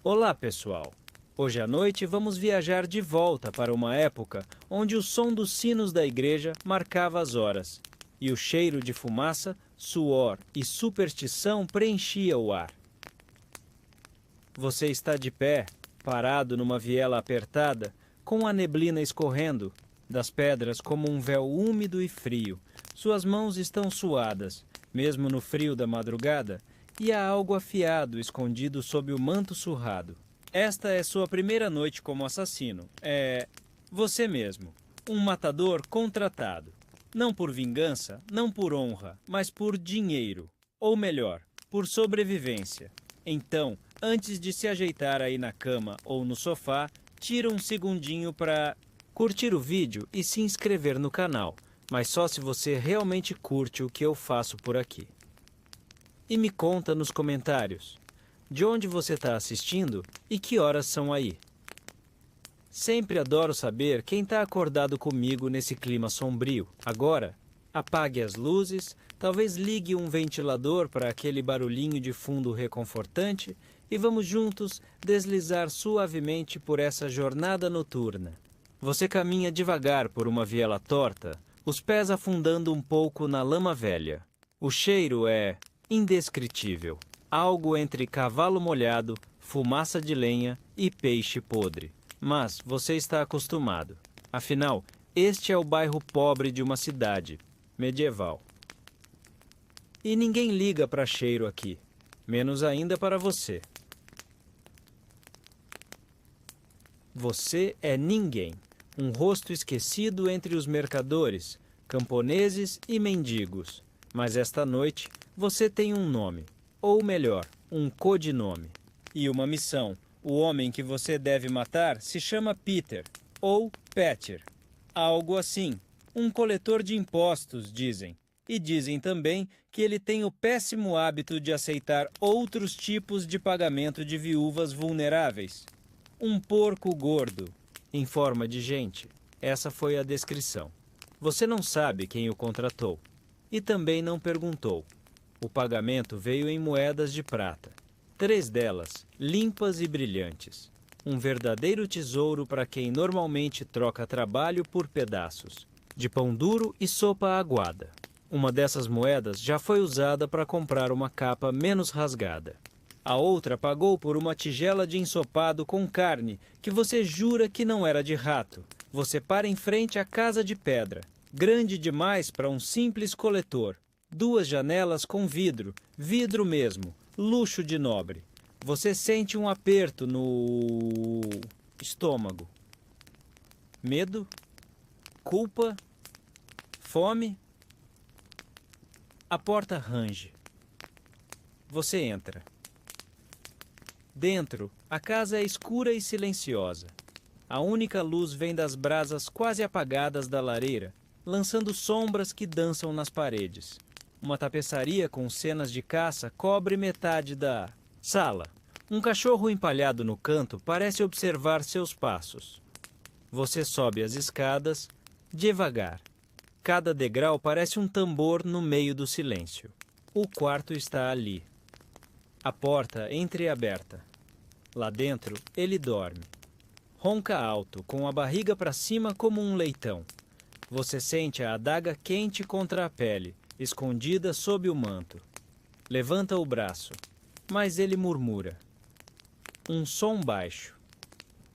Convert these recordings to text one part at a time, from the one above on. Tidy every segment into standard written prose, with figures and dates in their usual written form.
Olá, pessoal! Hoje à noite vamos viajar de volta para uma época onde o som dos sinos da igreja marcava as horas e o cheiro de fumaça, suor e superstição preenchia o ar. Você está de pé, parado numa viela apertada, com a neblina escorrendo das pedras como um véu úmido e frio. Suas mãos estão suadas, mesmo no frio da madrugada, e há algo afiado escondido sob o manto surrado. Esta é sua primeira noite como assassino. É você mesmo, um matador contratado. Não por vingança, não por honra, mas por dinheiro. Ou melhor, por sobrevivência. Então, antes de se ajeitar aí na cama ou no sofá, tira um segundinho para curtir o vídeo e se inscrever no canal, mas só se você realmente curte o que eu faço por aqui. E me conta nos comentários, de onde você está assistindo e que horas são aí. Sempre adoro saber quem está acordado comigo nesse clima sombrio. Agora, apague as luzes, talvez ligue um ventilador para aquele barulhinho de fundo reconfortante e vamos juntos deslizar suavemente por essa jornada noturna. Você caminha devagar por uma viela torta, os pés afundando um pouco na lama velha. O cheiro é indescritível, algo entre cavalo molhado, fumaça de lenha e peixe podre. Mas você está acostumado. Afinal, este é o bairro pobre de uma cidade medieval. E ninguém liga para cheiro aqui, menos ainda para você. Você é ninguém, um rosto esquecido entre os mercadores, camponeses e mendigos. Mas esta noite você tem um nome, ou melhor, um codinome, e uma missão. O homem que você deve matar se chama Peter, ou Peter. Algo assim, um coletor de impostos, dizem. E dizem também que ele tem o péssimo hábito de aceitar outros tipos de pagamento de viúvas vulneráveis. Um porco gordo, em forma de gente. Essa foi a descrição. Você não sabe quem o contratou. E também não perguntou. O pagamento veio em moedas de prata. 3 delas, limpas e brilhantes. Um verdadeiro tesouro para quem normalmente troca trabalho por pedaços, de pão duro e sopa aguada. Uma dessas moedas já foi usada para comprar uma capa menos rasgada. A outra pagou por uma tigela de ensopado com carne que você jura que não era de rato. Você para em frente à casa de pedra, grande demais para um simples coletor. 2 janelas com vidro, vidro mesmo, luxo de nobre. Você sente um aperto no estômago. Medo? Culpa? Fome? A porta range. Você entra. Dentro, a casa é escura e silenciosa. A única luz vem das brasas quase apagadas da lareira, lançando sombras que dançam nas paredes. Uma tapeçaria com cenas de caça cobre metade da sala. Um cachorro empalhado no canto parece observar seus passos. Você sobe as escadas, devagar. Cada degrau parece um tambor no meio do silêncio. O quarto está ali. A porta entreaberta. Lá dentro, ele dorme. Ronca alto, com a barriga para cima como um leitão. Você sente a adaga quente contra a pele, escondida sob o manto. Levanta o braço, mas ele murmura. Um som baixo.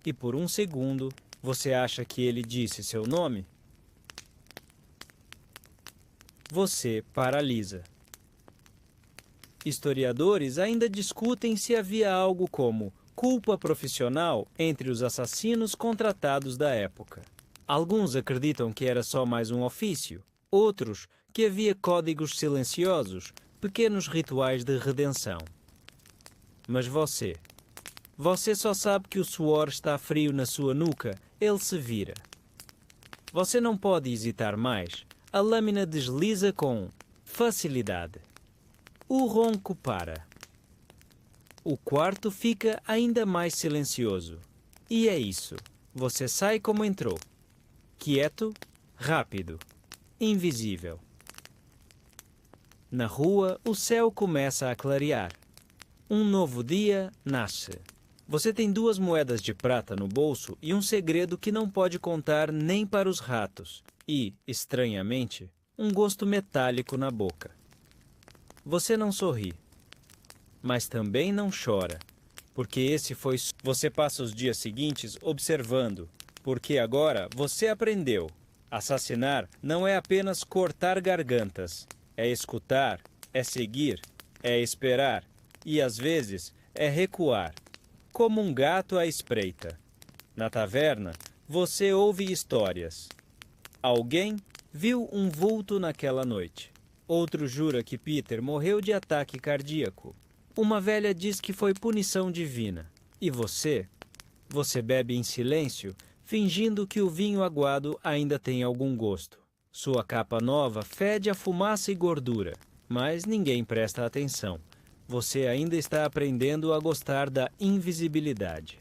E por um segundo, você acha que ele disse seu nome? Você paralisa. Historiadores ainda discutem se havia algo como culpa profissional entre os assassinos contratados da época. Alguns acreditam que era só mais um ofício, outros que havia códigos silenciosos, pequenos rituais de redenção. Mas você só sabe que o suor está frio na sua nuca, ele se vira. Você não pode hesitar mais, a lâmina desliza com facilidade. O ronco para. O quarto fica ainda mais silencioso. E é isso, você sai como entrou. Quieto, rápido, invisível. Na rua, o céu começa a clarear. Um novo dia nasce. Você tem 2 moedas de prata no bolso e um segredo que não pode contar nem para os ratos. E, estranhamente, um gosto metálico na boca. Você não sorri, mas também não chora, porque esse foi... Você passa os dias seguintes observando, porque agora você aprendeu. Assassinar não é apenas cortar gargantas, é escutar, é seguir, é esperar e, às vezes, é recuar, como um gato à espreita. Na taverna, você ouve histórias. Alguém viu um vulto naquela noite. Outro jura que Peter morreu de ataque cardíaco. Uma velha diz que foi punição divina. E você? Você bebe em silêncio, fingindo que o vinho aguado ainda tem algum gosto. Sua capa nova fede a fumaça e gordura, mas ninguém presta atenção. Você ainda está aprendendo a gostar da invisibilidade.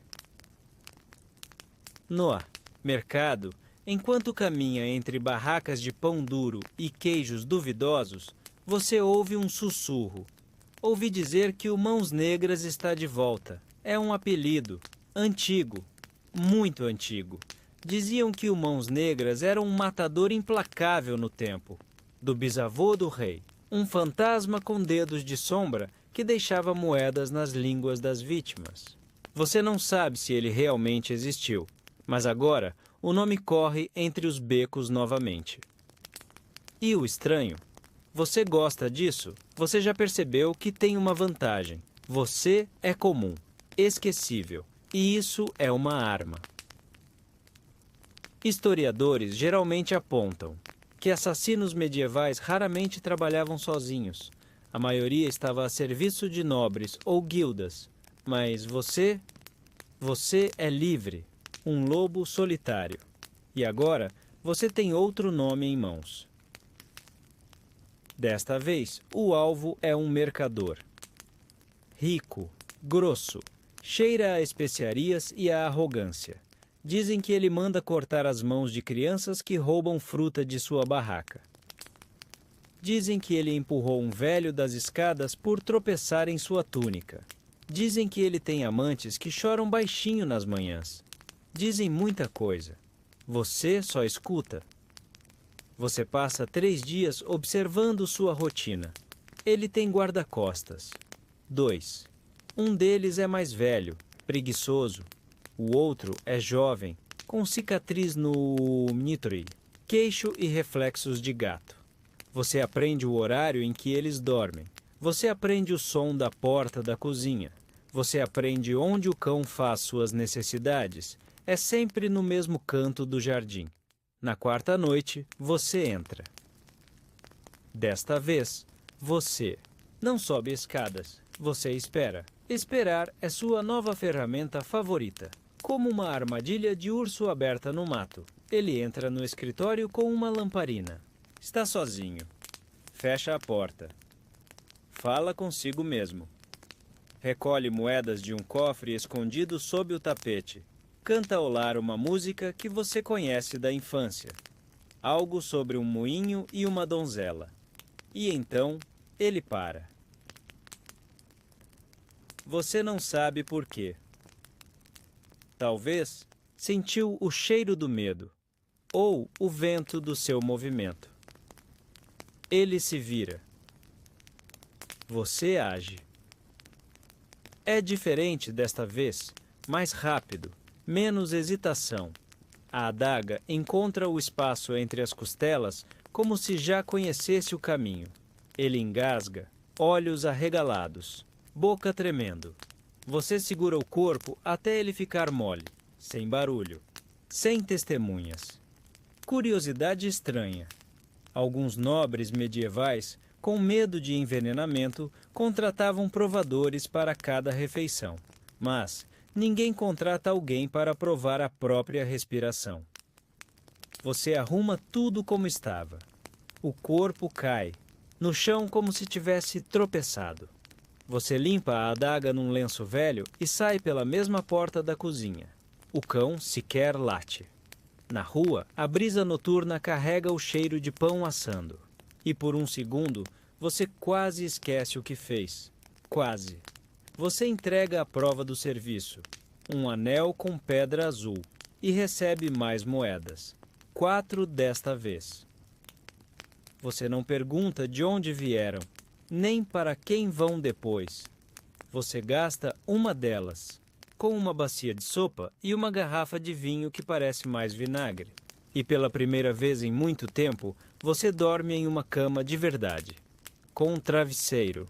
No mercado, enquanto caminha entre barracas de pão duro e queijos duvidosos, você ouve um sussurro. Ouvi dizer que o Mãos Negras está de volta. É um apelido, antigo, muito antigo. Diziam que o Mãos Negras era um matador implacável no tempo, do bisavô do rei. Um fantasma com dedos de sombra que deixava moedas nas línguas das vítimas. Você não sabe se ele realmente existiu, mas agora o nome corre entre os becos novamente. E o estranho? Você gosta disso? Você já percebeu que tem uma vantagem. Você é comum, esquecível, e isso é uma arma. Historiadores geralmente apontam que assassinos medievais raramente trabalhavam sozinhos. A maioria estava a serviço de nobres ou guildas. Mas você é livre, um lobo solitário. E agora você tem outro nome em mãos. Desta vez, o alvo é um mercador. Rico, grosso, cheira a especiarias e a arrogância. Dizem que ele manda cortar as mãos de crianças que roubam fruta de sua barraca. Dizem que ele empurrou um velho das escadas por tropeçar em sua túnica. Dizem que ele tem amantes que choram baixinho nas manhãs. Dizem muita coisa. Você só escuta. Você passa 3 dias observando sua rotina. Ele tem guarda-costas. 2. Um deles é mais velho, preguiçoso. O outro é jovem, com cicatriz no nitre, queixo e reflexos de gato. Você aprende o horário em que eles dormem. Você aprende o som da porta da cozinha. Você aprende onde o cão faz suas necessidades. É sempre no mesmo canto do jardim. Na 4ª noite, você entra. Desta vez, você não sobe escadas. Você espera. Esperar é sua nova ferramenta favorita. Como uma armadilha de urso aberta no mato. Ele entra no escritório com uma lamparina. Está sozinho. Fecha a porta. Fala consigo mesmo. Recolhe moedas de um cofre escondido sob o tapete. Canta ao lar uma música que você conhece da infância. Algo sobre um moinho e uma donzela. E então, ele para. Você não sabe por quê. Talvez sentiu o cheiro do medo, ou o vento do seu movimento. Ele se vira. Você age. É diferente desta vez, mais rápido, menos hesitação. A adaga encontra o espaço entre as costelas como se já conhecesse o caminho. Ele engasga, olhos arregalados, boca tremendo. Você segura o corpo até ele ficar mole, sem barulho, sem testemunhas. Curiosidade estranha. Alguns nobres medievais, com medo de envenenamento, contratavam provadores para cada refeição. Mas ninguém contrata alguém para provar a própria respiração. Você arruma tudo como estava. O corpo cai, no chão como se tivesse tropeçado. Você limpa a adaga num lenço velho e sai pela mesma porta da cozinha. O cão sequer late. Na rua, a brisa noturna carrega o cheiro de pão assando. E por um segundo, você quase esquece o que fez. Quase. Você entrega a prova do serviço, um anel com pedra azul, e recebe mais moedas, 4 desta vez. Você não pergunta de onde vieram, nem para quem vão depois. Você gasta uma delas, com uma bacia de sopa e uma garrafa de vinho que parece mais vinagre. E pela primeira vez em muito tempo, você dorme em uma cama de verdade, com um travesseiro.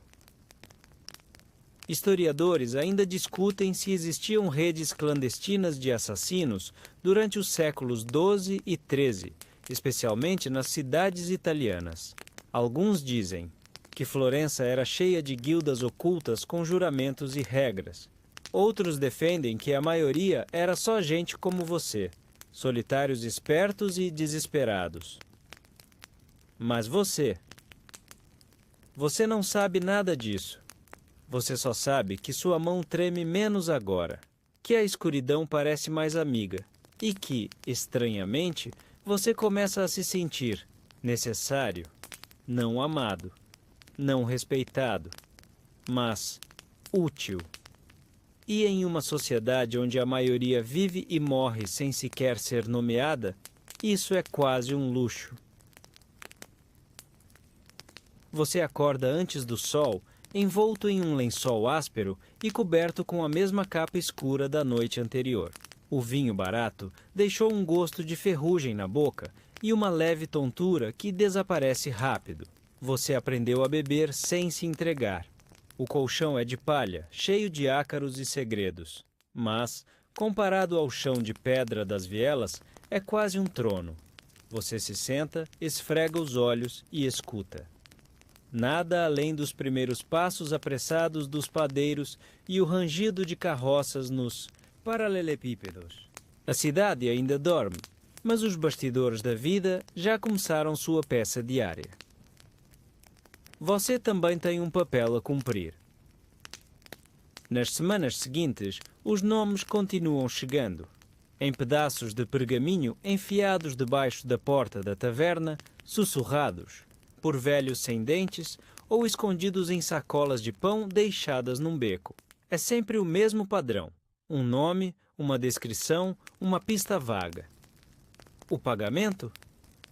Historiadores ainda discutem se existiam redes clandestinas de assassinos durante os séculos XII e XIII, especialmente nas cidades italianas. Alguns dizem que Florença era cheia de guildas ocultas com juramentos e regras. Outros defendem que a maioria era só gente como você, solitários espertos e desesperados. Mas você não sabe nada disso. Você só sabe que sua mão treme menos agora, que a escuridão parece mais amiga e que, estranhamente, você começa a se sentir necessário, não amado, não respeitado, mas útil. E em uma sociedade onde a maioria vive e morre sem sequer ser nomeada, isso é quase um luxo. Você acorda antes do sol, envolto em um lençol áspero e coberto com a mesma capa escura da noite anterior. O vinho barato deixou um gosto de ferrugem na boca e uma leve tontura que desaparece rápido. Você aprendeu a beber sem se entregar. O colchão é de palha, cheio de ácaros e segredos. Mas, comparado ao chão de pedra das vielas, é quase um trono. Você se senta, esfrega os olhos e escuta. Nada além dos primeiros passos apressados dos padeiros e o rangido de carroças nos paralelepípedos. A cidade ainda dorme, mas os bastidores da vida já começaram sua peça diária. Você também tem um papel a cumprir. Nas semanas seguintes, os nomes continuam chegando, em pedaços de pergaminho enfiados debaixo da porta da taverna, sussurrados, por velhos sem dentes ou escondidos em sacolas de pão deixadas num beco. É sempre o mesmo padrão. Um nome, uma descrição, uma pista vaga. O pagamento?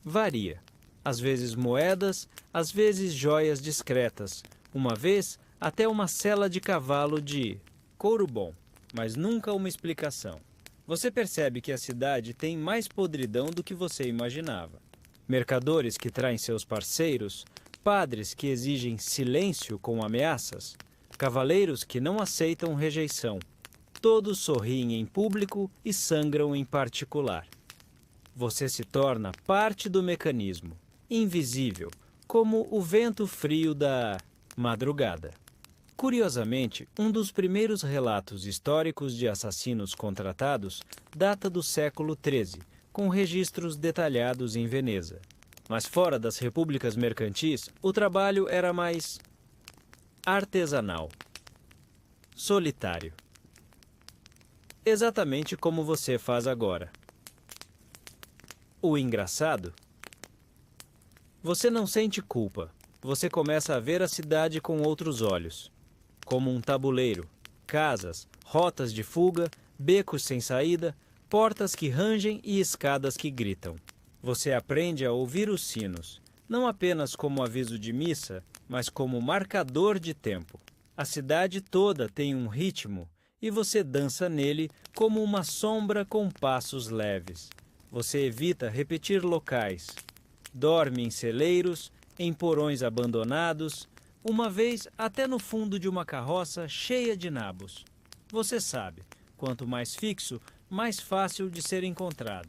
Varia. Às vezes moedas, às vezes joias discretas. Uma vez, até uma sela de cavalo de couro bom, mas nunca uma explicação. Você percebe que a cidade tem mais podridão do que você imaginava. Mercadores que traem seus parceiros, padres que exigem silêncio com ameaças, cavaleiros que não aceitam rejeição. Todos sorriem em público e sangram em particular. Você se torna parte do mecanismo, invisível, como o vento frio da madrugada. Curiosamente, um dos primeiros relatos históricos de assassinos contratados data do século XIII, com registros detalhados em Veneza. Mas fora das repúblicas mercantis, o trabalho era mais artesanal, solitário. Exatamente como você faz agora. O engraçado? Você não sente culpa. Você começa a ver a cidade com outros olhos. Como um tabuleiro, casas, rotas de fuga, becos sem saída, portas que rangem e escadas que gritam. Você aprende a ouvir os sinos, não apenas como aviso de missa, mas como marcador de tempo. A cidade toda tem um ritmo e você dança nele como uma sombra com passos leves. Você evita repetir locais. Dorme em celeiros, em porões abandonados, uma vez até no fundo de uma carroça cheia de nabos. Você sabe, quanto mais fixo, mais fácil de ser encontrado.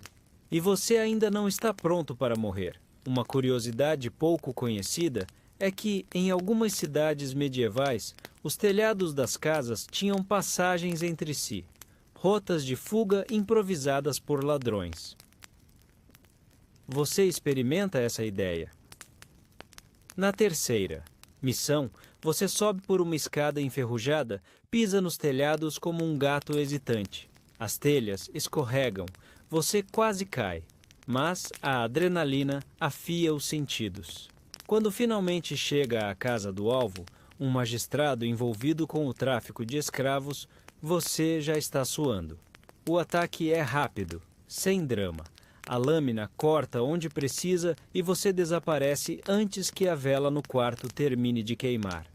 E você ainda não está pronto para morrer. Uma curiosidade pouco conhecida é que, em algumas cidades medievais, os telhados das casas tinham passagens entre si, rotas de fuga improvisadas por ladrões. Você experimenta essa ideia. Na terceira missão, você sobe por uma escada enferrujada, pisa nos telhados como um gato hesitante. As telhas escorregam, você quase cai, mas a adrenalina afia os sentidos. Quando finalmente chega à casa do alvo, Um magistrado envolvido com o tráfico de escravos, você já está suando. O ataque é rápido, sem drama. A lâmina corta onde precisa e você desaparece antes que a vela no quarto termine de queimar.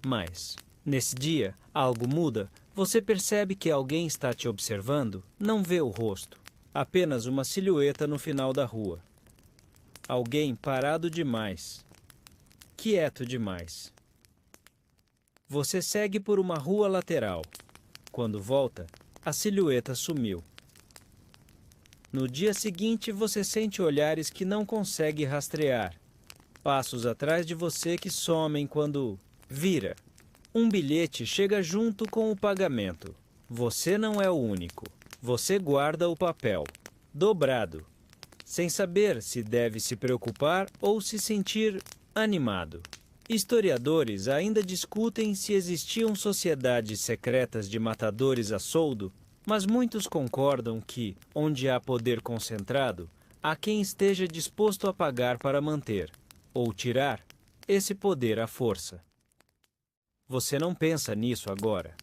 Mas, nesse dia, algo muda. Você percebe que alguém está te observando, não vê o rosto. Apenas uma silhueta no final da rua. Alguém parado demais. Quieto demais. Você segue por uma rua lateral. Quando volta, a silhueta sumiu. No dia seguinte, você sente olhares que não consegue rastrear. Passos atrás de você que somem quando vira. Um bilhete chega junto com o pagamento. Você não é o único. Você guarda o papel, dobrado, sem saber se deve se preocupar ou se sentir animado. Historiadores ainda discutem se existiam sociedades secretas de matadores a soldo, mas muitos concordam que, onde há poder concentrado, há quem esteja disposto a pagar para manter, ou tirar, esse poder à força. Você não pensa nisso agora.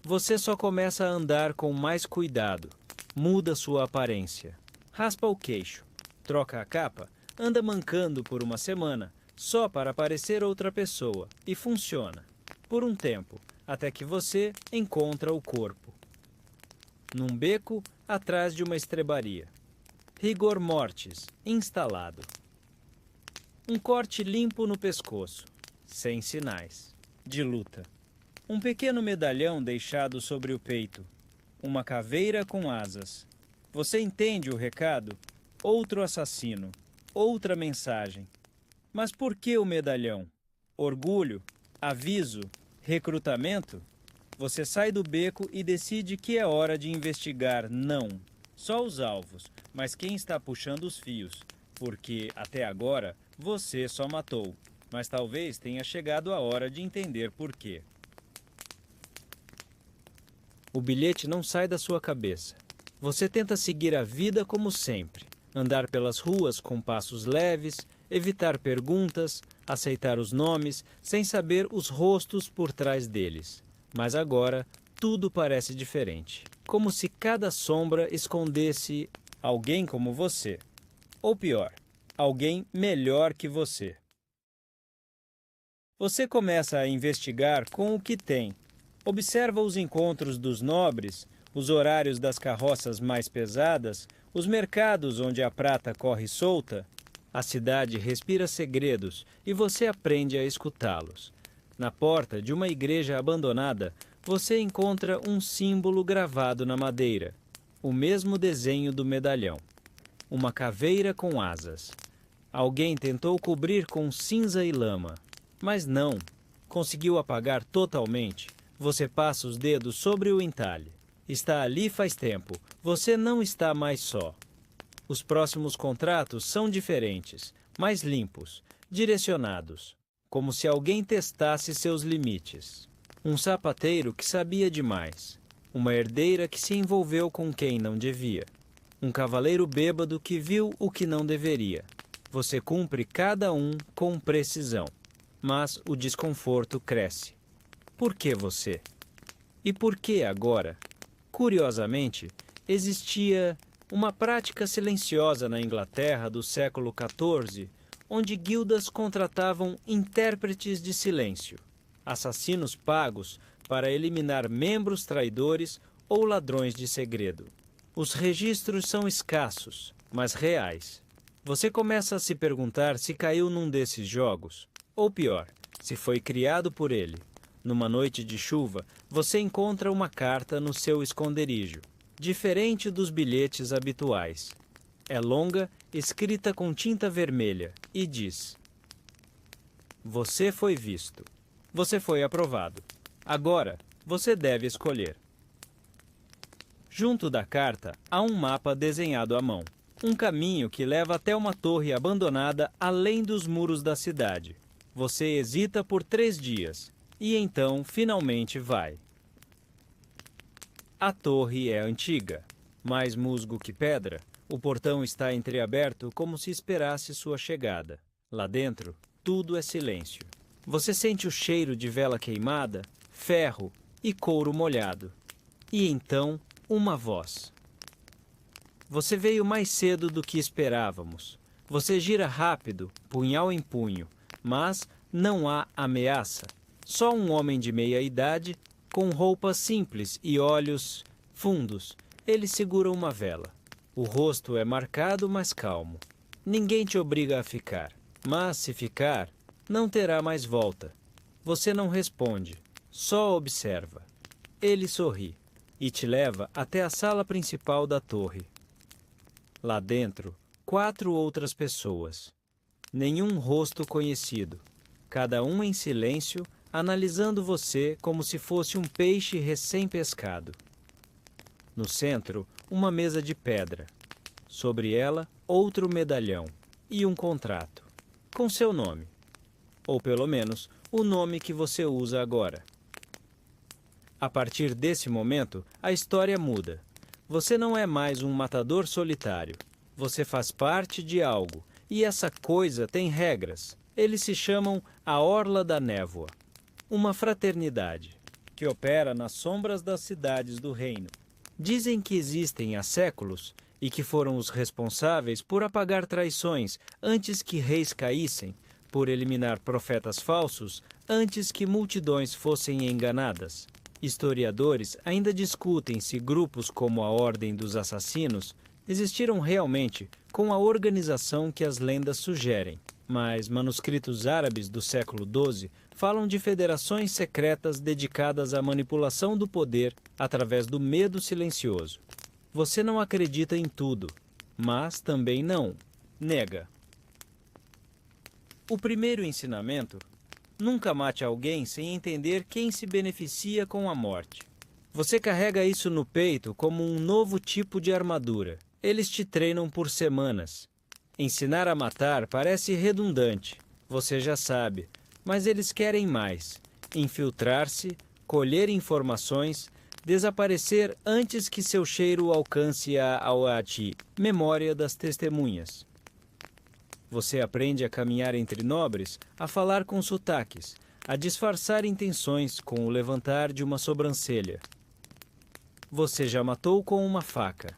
Você só começa a andar com mais cuidado, muda sua aparência, raspa o queixo, troca a capa, anda mancando por uma semana, só para parecer outra pessoa, e funciona, por um tempo, até que você encontra o corpo. Num beco, atrás de uma estrebaria. Rigor mortis, instalado. Um corte limpo no pescoço, sem sinais, de luta. Um pequeno medalhão deixado sobre o peito. Uma caveira com asas. Você entende o recado? Outro assassino. Outra mensagem. Mas por que o medalhão? Orgulho? Aviso? Recrutamento? Você sai do beco e decide que é hora de investigar não só os alvos, mas quem está puxando os fios, porque, até agora, você só matou, mas talvez tenha chegado a hora de entender por quê. O bilhete não sai da sua cabeça. Você tenta seguir a vida como sempre, andar pelas ruas com passos leves, evitar perguntas, aceitar os nomes, sem saber os rostos por trás deles. Mas agora, tudo parece diferente. Como se cada sombra escondesse alguém como você. Ou pior, alguém melhor que você. Você começa a investigar com o que tem. Observa os encontros dos nobres, os horários das carroças mais pesadas, os mercados onde a prata corre solta. A cidade respira segredos e você aprende a escutá-los. Na porta de uma igreja abandonada, você encontra um símbolo gravado na madeira, o mesmo desenho do medalhão. Uma caveira com asas. Alguém tentou cobrir com cinza e lama, mas não. Conseguiu apagar totalmente. Você passa os dedos sobre o entalhe. Está ali faz tempo. Você não está mais só. Os próximos contratos são diferentes, mais limpos, direcionados, como se alguém testasse seus limites. Um sapateiro que sabia demais. Uma herdeira que se envolveu com quem não devia. Um cavaleiro bêbado que viu o que não deveria. Você cumpre cada um com precisão, mas o desconforto cresce. Por que você? E por que agora? Curiosamente, existia uma prática silenciosa na Inglaterra do século XIV, onde guildas contratavam intérpretes de silêncio, assassinos pagos para eliminar membros traidores ou ladrões de segredo. Os registros são escassos, mas reais. Você começa a se perguntar se caiu num desses jogos, ou pior, se foi criado por ele. Numa noite de chuva, você encontra uma carta no seu esconderijo, diferente dos bilhetes habituais. É longa, escrita com tinta vermelha, e diz: Você foi visto. Você foi aprovado. Agora, você deve escolher. Junto da carta, há um mapa desenhado à mão. Um caminho que leva até uma torre abandonada além dos muros da cidade. Você hesita por 3 dias, e então finalmente vai. A torre é antiga, mais musgo que pedra. O portão está entreaberto como se esperasse sua chegada. Lá dentro, tudo é silêncio. Você sente o cheiro de vela queimada, ferro e couro molhado. E então, uma voz. Você veio mais cedo do que esperávamos. Você gira rápido, punhal em punho, mas não há ameaça. Só um homem de meia idade, com roupas simples e olhos fundos. Ele segura uma vela. O rosto é marcado, mas calmo. Ninguém te obriga a ficar, mas se ficar, não terá mais volta. Você não responde, só observa. Ele sorri e te leva até a sala principal da torre. Lá dentro, 4 outras pessoas. Nenhum rosto conhecido. Cada um em silêncio, analisando você como se fosse um peixe recém-pescado. No centro, uma mesa de pedra. Sobre ela, outro medalhão e um contrato, com seu nome. Ou pelo menos, o nome que você usa agora. A partir desse momento, a história muda. Você não é mais um matador solitário. Você faz parte de algo, e essa coisa tem regras. Eles se chamam a Orla da Névoa, uma fraternidade que opera nas sombras das cidades do reino. Dizem que existem há séculos e que foram os responsáveis por apagar traições antes que reis caíssem, por eliminar profetas falsos antes que multidões fossem enganadas. Historiadores ainda discutem se grupos como a Ordem dos Assassinos existiram realmente com a organização que as lendas sugerem, mas manuscritos árabes do século XII falam de federações secretas dedicadas à manipulação do poder através do medo silencioso. Você não acredita em tudo, mas também não nega. O primeiro ensinamento: nunca mate alguém sem entender quem se beneficia com a morte. Você carrega isso no peito como um novo tipo de armadura. Eles te treinam por semanas. Ensinar a matar parece redundante, você já sabe, mas eles querem mais: infiltrar-se, colher informações, desaparecer antes que seu cheiro alcance a Awati, memória das testemunhas. Você aprende a caminhar entre nobres, a falar com sotaques, a disfarçar intenções com o levantar de uma sobrancelha. Você já matou com uma faca.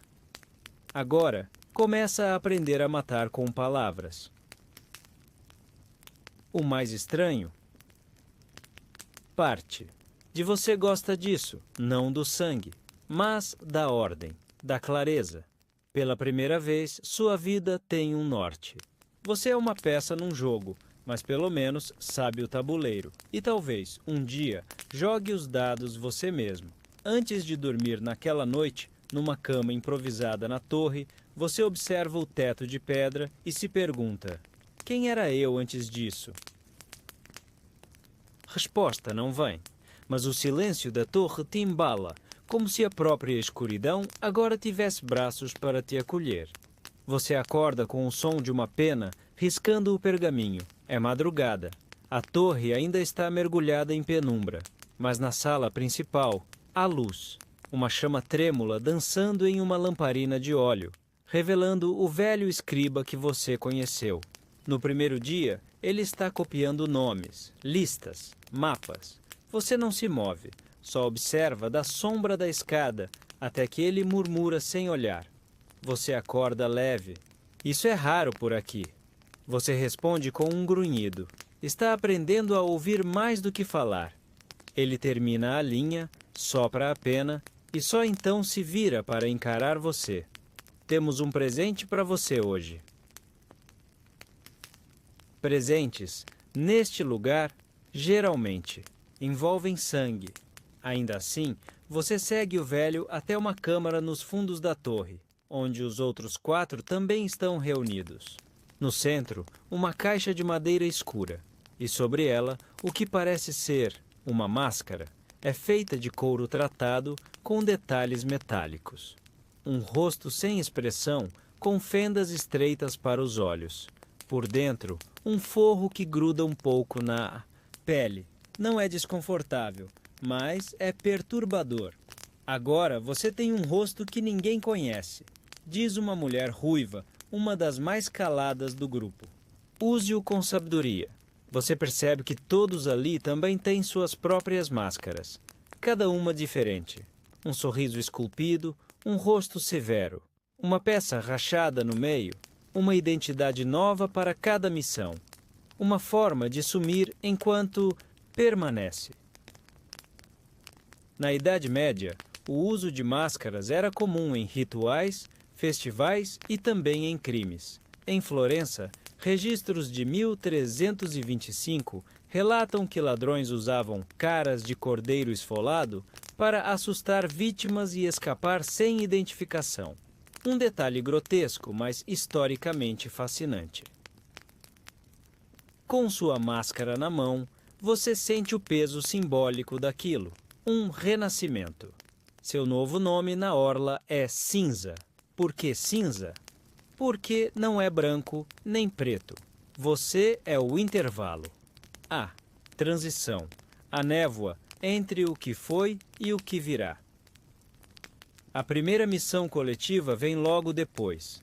Agora, começa a aprender a matar com palavras. O mais estranho? Parte. De você gosta disso, não do sangue, mas da ordem, da clareza. Pela primeira vez, sua vida tem um norte. Você é uma peça num jogo, mas pelo menos sabe o tabuleiro. E talvez, um dia, jogue os dados você mesmo. Antes de dormir naquela noite, numa cama improvisada na torre, você observa o teto de pedra e se pergunta: quem era eu antes disso? Resposta não vem, mas o silêncio da torre te embala, como se a própria escuridão agora tivesse braços para te acolher. Você acorda com o som de uma pena riscando o pergaminho. É madrugada. A torre ainda está mergulhada em penumbra, mas na sala principal há luz. Uma chama trêmula dançando em uma lamparina de óleo, revelando o velho escriba que você conheceu. No primeiro dia, ele está copiando nomes, listas, mapas. Você não se move, só observa da sombra da escada, até que ele murmura sem olhar. Você acorda leve. Isso é raro por aqui. Você responde com um grunhido. Está aprendendo a ouvir mais do que falar. Ele termina a linha, sopra a pena e só então se vira para encarar você. Temos um presente para você hoje. Presentes, neste lugar, geralmente, envolvem sangue. Ainda assim, você segue o velho até uma câmara nos fundos da torre, onde os outros 4 também estão reunidos. No centro, uma caixa de madeira escura, e sobre ela, o que parece ser uma máscara, é feita de couro tratado com detalhes metálicos. Um rosto sem expressão, com fendas estreitas para os olhos. Por dentro, um forro que gruda um pouco na pele. Não é desconfortável, mas é perturbador. Agora você tem um rosto que ninguém conhece, diz uma mulher ruiva, uma das mais caladas do grupo. Use-o com sabedoria. Você percebe que todos ali também têm suas próprias máscaras, cada uma diferente. Um sorriso esculpido, um rosto severo, uma peça rachada no meio, uma identidade nova para cada missão, uma forma de sumir enquanto permanece. Na Idade Média, o uso de máscaras era comum em rituais, festivais e também em crimes. Em Florença, registros de 1325 relatam que ladrões usavam caras de cordeiro esfolado para assustar vítimas e escapar sem identificação. Um detalhe grotesco, mas historicamente fascinante. Com sua máscara na mão, você sente o peso simbólico daquilo, um renascimento. Seu novo nome na orla é Cinza. Por que cinza? Porque não é branco nem preto. Você é o intervalo. A transição. A névoa entre o que foi e o que virá. A primeira missão coletiva vem logo depois.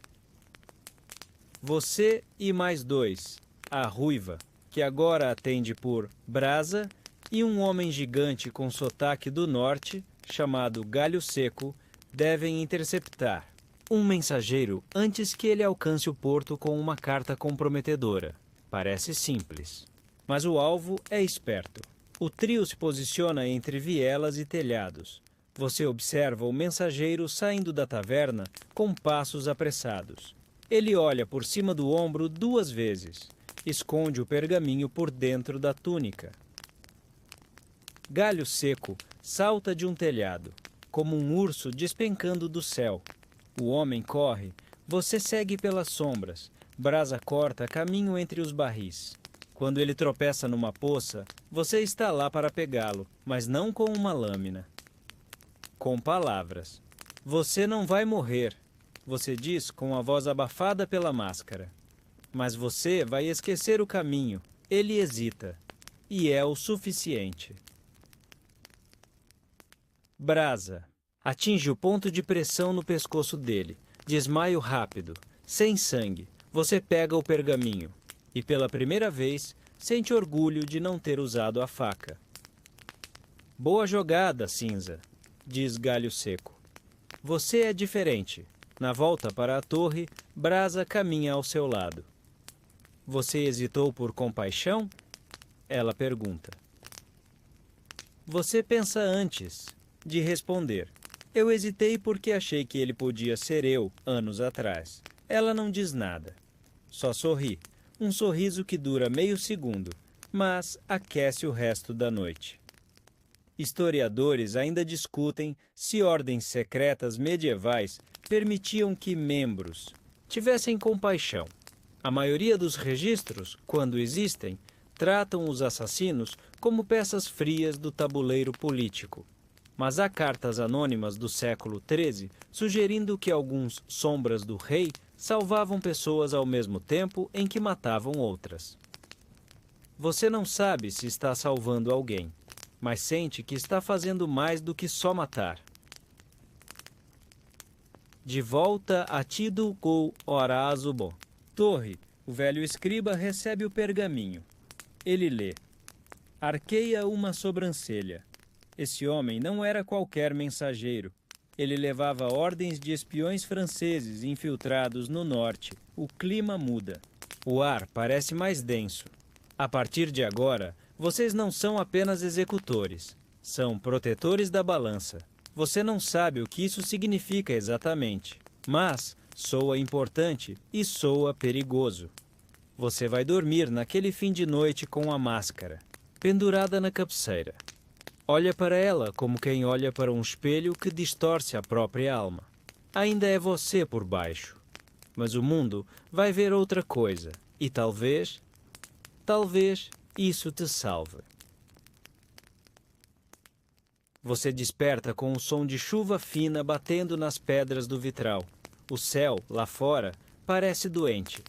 Você e mais dois, a Ruiva, que agora atende por Brasa, e um homem gigante com sotaque do norte, chamado Galho Seco, devem interceptar um mensageiro antes que ele alcance o porto com uma carta comprometedora. Parece simples, mas o alvo é esperto. O trio se posiciona entre vielas e telhados. Você observa o mensageiro saindo da taverna com passos apressados. Ele olha por cima do ombro 2 vezes. Esconde o pergaminho por dentro da túnica. Galho Seco salta de um telhado, como um urso despencando do céu. O homem corre, você segue pelas sombras. Brasa corta caminho entre os barris. Quando ele tropeça numa poça, você está lá para pegá-lo, mas não com uma lâmina. Com palavras. Você não vai morrer, você diz com a voz abafada pela máscara. Mas você vai esquecer o caminho. Ele hesita. E é o suficiente. Brasa. Atinge o ponto de pressão no pescoço dele. Desmaio rápido. Sem sangue. Você pega o pergaminho. E pela primeira vez, sente orgulho de não ter usado a faca. Boa jogada, Cinza, diz Galho Seco. Você é diferente. Na volta para a torre, Brasa caminha ao seu lado. Você hesitou por compaixão? Ela pergunta. Você pensa antes de responder. Eu hesitei porque achei que ele podia ser eu, anos atrás. Ela não diz nada. Só sorri. Um sorriso que dura meio segundo, mas aquece o resto da noite. Historiadores ainda discutem se ordens secretas medievais permitiam que membros tivessem compaixão. A maioria dos registros, quando existem, tratam os assassinos como peças frias do tabuleiro político. Mas há cartas anônimas do século XIII sugerindo que alguns sombras do rei salvavam pessoas ao mesmo tempo em que matavam outras. Você não sabe se está salvando alguém, mas sente que está fazendo mais do que só matar. De volta a Tido Gou Orazubo. Torre, o velho escriba recebe o pergaminho. Ele lê. Arqueia uma sobrancelha. Esse homem não era qualquer mensageiro. Ele levava ordens de espiões franceses infiltrados no norte. O clima muda. O ar parece mais denso. A partir de agora, vocês não são apenas executores. São protetores da balança. Você não sabe o que isso significa exatamente, mas soa importante e soa perigoso. Você vai dormir naquele fim de noite com a máscara, pendurada na cabeceira. Olha para ela como quem olha para um espelho que distorce a própria alma. Ainda é você por baixo. Mas o mundo vai ver outra coisa. E talvez isso te salve. Você desperta com o som de chuva fina batendo nas pedras do vitral. O céu, lá fora, parece doente.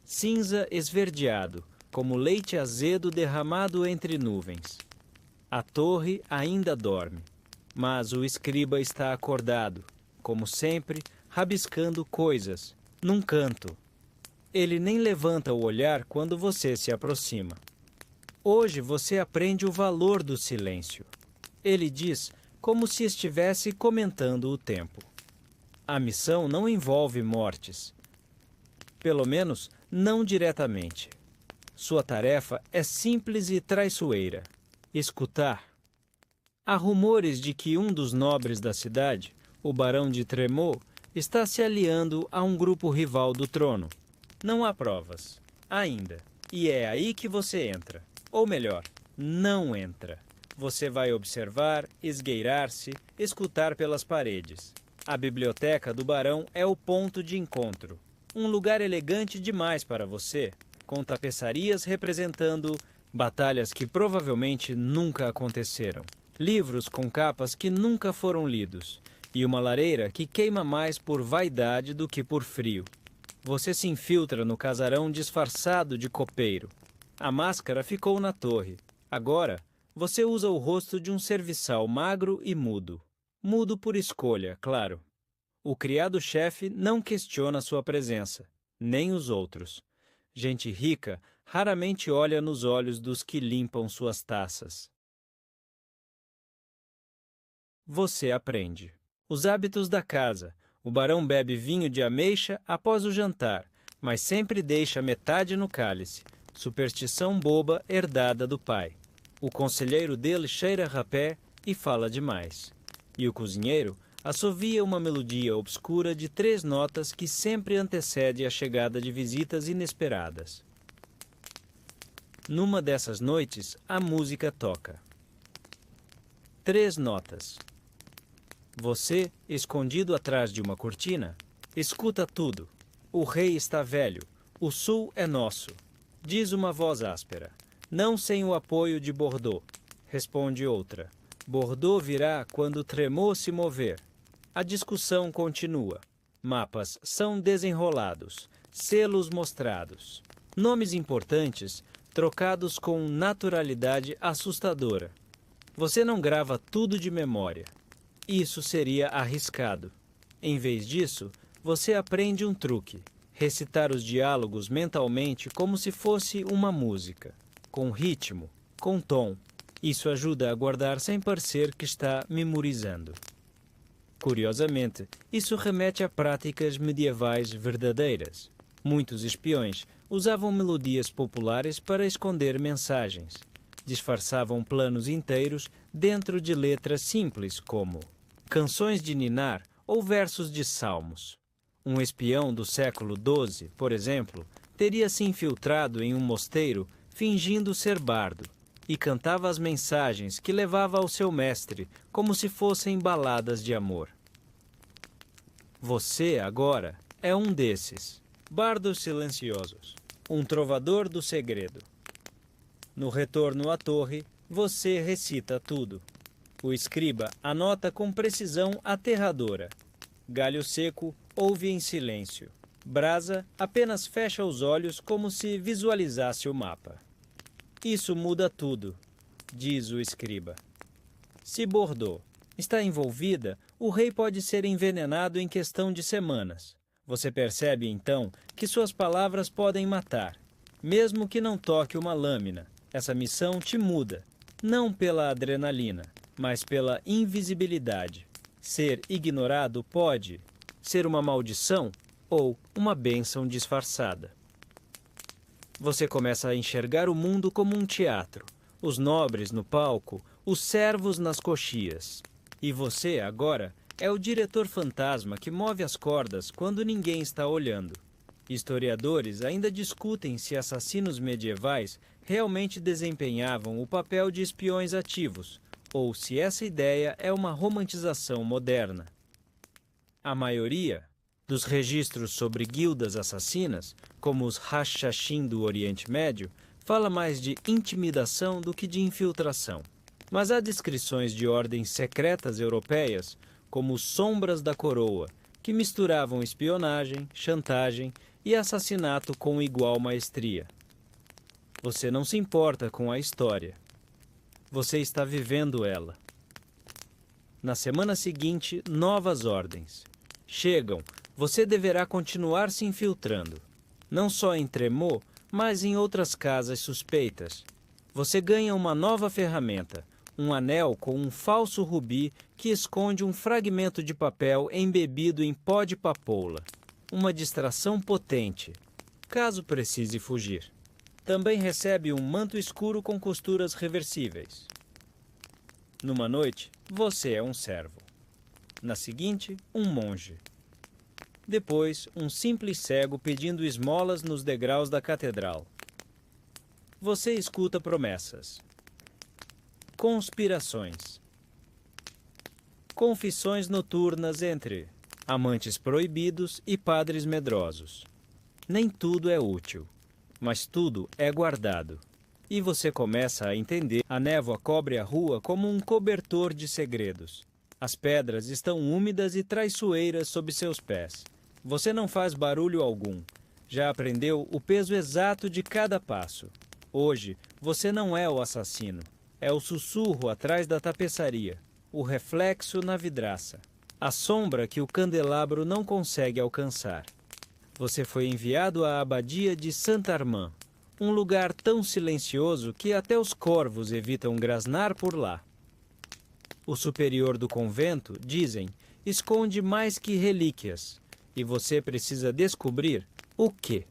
Cinza esverdeado, como leite azedo derramado entre nuvens. A torre ainda dorme, mas o escriba está acordado, como sempre, rabiscando coisas, num canto. Ele nem levanta o olhar quando você se aproxima. Hoje você aprende o valor do silêncio. Ele diz como se estivesse comentando o tempo. A missão não envolve mortes. Pelo menos, não diretamente. Sua tarefa é simples e traiçoeira: escutar. Há rumores de que um dos nobres da cidade, o Barão de Tremaux, está se aliando a um grupo rival do trono. Não há provas, ainda. E é aí que você entra. Ou melhor, não entra. Você vai observar, esgueirar-se, escutar pelas paredes. A biblioteca do Barão é o ponto de encontro. Um lugar elegante demais para você, com tapeçarias representando batalhas que provavelmente nunca aconteceram. Livros com capas que nunca foram lidos. E uma lareira que queima mais por vaidade do que por frio. Você se infiltra no casarão disfarçado de copeiro. A máscara ficou na torre. Agora, você usa o rosto de um serviçal magro e mudo. Mudo por escolha, claro. O criado-chefe não questiona sua presença, nem os outros. Gente rica raramente olha nos olhos dos que limpam suas taças. Você aprende. Os hábitos da casa. O barão bebe vinho de ameixa após o jantar, mas sempre deixa metade no cálice. Superstição boba herdada do pai. O conselheiro dele cheira rapé e fala demais. E o cozinheiro assovia uma melodia obscura de 3 notas que sempre antecede a chegada de visitas inesperadas. Numa dessas noites, a música toca. 3 notas. Você, escondido atrás de uma cortina, escuta tudo. O rei está velho. O sul é nosso. Diz uma voz áspera. Não sem o apoio de Bordeaux. Responde outra. Bordeaux virá quando Tremaux se mover. A discussão continua. Mapas são desenrolados. Selos mostrados. Nomes importantes trocados com naturalidade assustadora. Você não grava tudo de memória. Isso seria arriscado. Em vez disso, você aprende um truque: recitar os diálogos mentalmente como se fosse uma música, com ritmo, com tom. Isso ajuda a guardar sem parecer que está memorizando. Curiosamente, isso remete a práticas medievais verdadeiras. Muitos espiões usavam melodias populares para esconder mensagens. Disfarçavam planos inteiros dentro de letras simples como canções de ninar ou versos de salmos. Um espião do século XII, por exemplo, teria se infiltrado em um mosteiro fingindo ser bardo e cantava as mensagens que levava ao seu mestre como se fossem baladas de amor. Você, agora, é um desses, bardos silenciosos, um trovador do segredo. No retorno à torre, você recita tudo. O escriba anota com precisão aterradora. Galho seco ouve em silêncio. Brasa apenas fecha os olhos como se visualizasse o mapa. Isso muda tudo, diz o escriba. Se Bordeaux está envolvida, o rei pode ser envenenado em questão de semanas. Você percebe então que suas palavras podem matar, mesmo que não toque uma lâmina. Essa missão te muda, não pela adrenalina, mas pela invisibilidade. Ser ignorado pode ser uma maldição ou uma bênção disfarçada. Você começa a enxergar o mundo como um teatro, os nobres no palco, os servos nas coxias. E você, agora, é o diretor fantasma que move as cordas quando ninguém está olhando. Historiadores ainda discutem se assassinos medievais realmente desempenhavam o papel de espiões ativos, ou se essa ideia é uma romantização moderna. A maioria dos registros sobre guildas assassinas, como os Hashashin do Oriente Médio, fala mais de intimidação do que de infiltração. Mas há descrições de ordens secretas europeias, como os Sombras da Coroa, que misturavam espionagem, chantagem e assassinato com igual maestria. Você não se importa com a história. Você está vivendo ela. Na semana seguinte, novas ordens. Chegam, você deverá continuar se infiltrando. Não só em Tremaux, mas em outras casas suspeitas. Você ganha uma nova ferramenta, um anel com um falso rubi que esconde um fragmento de papel embebido em pó de papoula. Uma distração potente, caso precise fugir. Também recebe um manto escuro com costuras reversíveis. Numa noite, você é um servo. Na seguinte, um monge. Depois, um simples cego pedindo esmolas nos degraus da catedral. Você escuta promessas. Conspirações. Confissões noturnas entre amantes proibidos e padres medrosos. Nem tudo é útil, mas tudo é guardado. E você começa a entender: a névoa cobre a rua como um cobertor de segredos. As pedras estão úmidas e traiçoeiras sob seus pés. Você não faz barulho algum. Já aprendeu o peso exato de cada passo. Hoje, você não é o assassino. É o sussurro atrás da tapeçaria, o reflexo na vidraça, a sombra que o candelabro não consegue alcançar. Você foi enviado à abadia de Saint-Armand, um lugar tão silencioso que até os corvos evitam grasnar por lá. O superior do convento, dizem, esconde mais que relíquias, e você precisa descobrir o quê.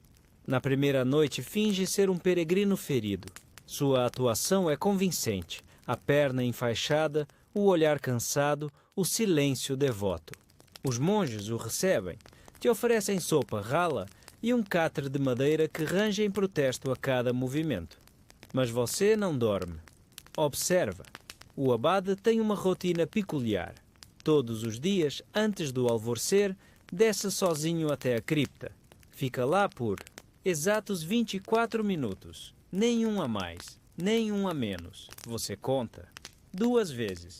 Na primeira noite finge ser um peregrino ferido. Sua atuação é convincente, a perna enfaixada, o olhar cansado, o silêncio devoto. Os monges o recebem, te oferecem sopa rala e um catre de madeira que range em protesto a cada movimento. Mas você não dorme. Observa. O abade tem uma rotina peculiar. Todos os dias, antes do alvorecer, desce sozinho até a cripta. Fica lá por exatos 24 minutos. Nenhum a mais, nenhum a menos. Você conta 2 vezes.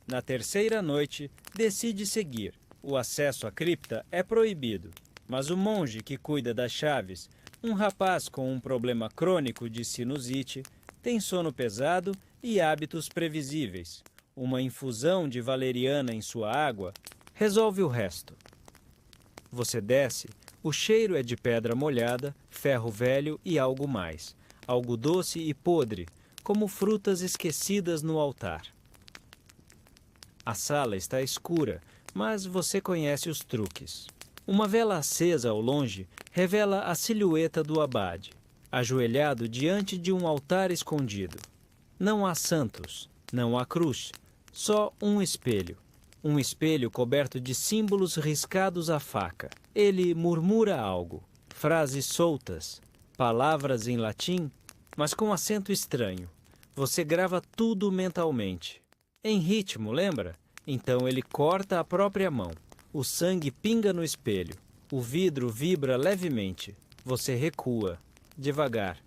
Na terceira noite, decide seguir. O acesso à cripta é proibido, mas o monge que cuida das chaves, um rapaz com um problema crônico de sinusite, tem sono pesado e hábitos previsíveis. Uma infusão de valeriana em sua água resolve o resto. Você desce, o cheiro é de pedra molhada, ferro velho e algo mais. Algo doce e podre, como frutas esquecidas no altar. A sala está escura, mas você conhece os truques. Uma vela acesa ao longe revela a silhueta do abade, ajoelhado diante de um altar escondido. Não há santos, não há cruz, só um espelho. Um espelho coberto de símbolos riscados à faca. Ele murmura algo, frases soltas, palavras em latim, mas com acento estranho. Você grava tudo mentalmente. Em ritmo, lembra? Então ele corta a própria mão. O sangue pinga no espelho. O vidro vibra levemente. Você recua, devagar,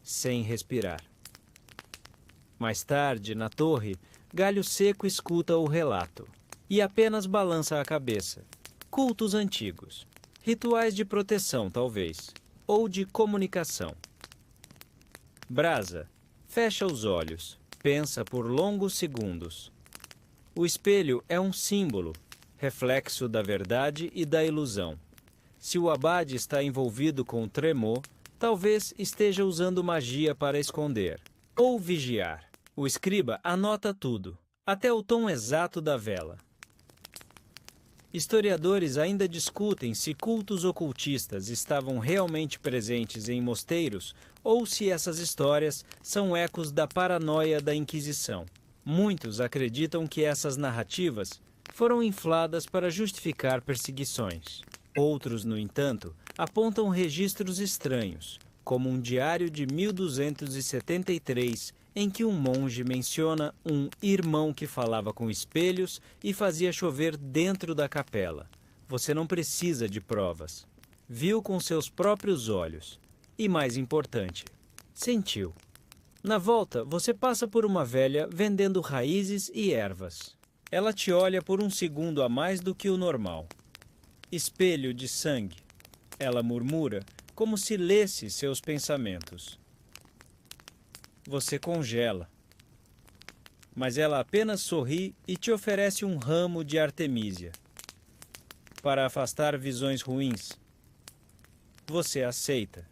sem respirar. Mais tarde, na torre, Galho Seco escuta o relato e apenas balança a cabeça. Cultos antigos. Rituais de proteção, talvez. Ou de comunicação. Brasa. Fecha os olhos. Pensa por longos segundos. O espelho é um símbolo, reflexo da verdade e da ilusão. Se o abade está envolvido com tremor, talvez esteja usando magia para esconder ou vigiar. O escriba anota tudo, até o tom exato da vela. Historiadores ainda discutem se cultos ocultistas estavam realmente presentes em mosteiros ou se essas histórias são ecos da paranoia da Inquisição. Muitos acreditam que essas narrativas foram infladas para justificar perseguições. Outros, no entanto, apontam registros estranhos, como um diário de 1273, em que um monge menciona um irmão que falava com espelhos e fazia chover dentro da capela. Você não precisa de provas. Viu com seus próprios olhos. E mais importante, sentiu. Na volta, você passa por uma velha vendendo raízes e ervas. Ela te olha por um segundo a mais do que o normal. Espelho de sangue. Ela murmura, como se lesse seus pensamentos. Você congela. Mas ela apenas sorri e te oferece um ramo de artemísia. Para afastar visões ruins. Você aceita.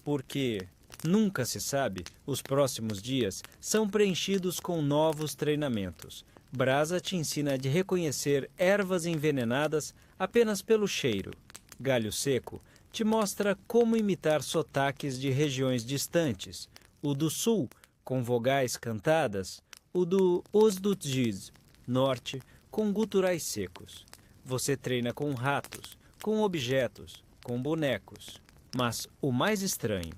Porque, Nunca se sabe, os próximos dias são preenchidos com novos treinamentos. Brasa te ensina a reconhecer ervas envenenadas apenas pelo cheiro. Galho Seco te mostra como imitar sotaques de regiões distantes. O do sul, com vogais cantadas. O do Os do Giz, norte, com guturais secos. Você treina com ratos, com objetos, com bonecos. Mas o mais estranho,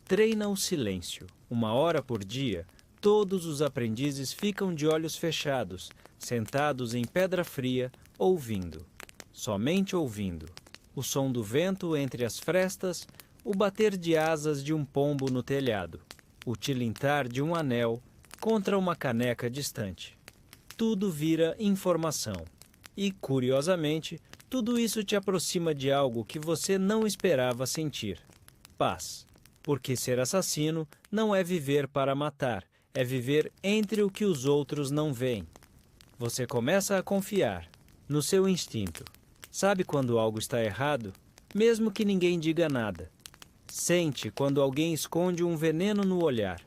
treina o silêncio. 1 hora por dia, todos os aprendizes ficam de olhos fechados, sentados em pedra fria, ouvindo. Somente ouvindo. O som do vento entre as frestas, o bater de asas de um pombo no telhado, o tilintar de um anel contra uma caneca distante. Tudo vira informação. E, curiosamente, tudo isso te aproxima de algo que você não esperava sentir. Paz. Porque ser assassino não é viver para matar, é viver entre o que os outros não veem. Você começa a confiar no seu instinto. Sabe quando algo está errado, mesmo que ninguém diga nada. Sente quando alguém esconde um veneno no olhar.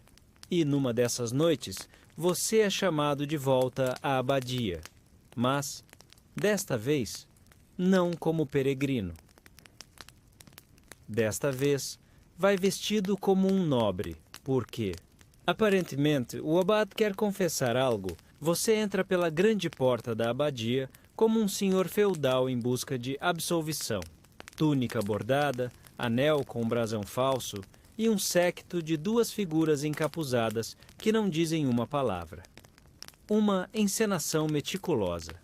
E numa dessas noites, você é chamado de volta à abadia. Mas, desta vez, não como peregrino. Desta vez, vai vestido como um nobre. Por quê? Aparentemente, o abade quer confessar algo. Você entra pela grande porta da abadia como um senhor feudal em busca de absolvição. Túnica bordada, anel com brasão falso e um séquito de 2 figuras encapuzadas que não dizem uma palavra. Uma encenação meticulosa.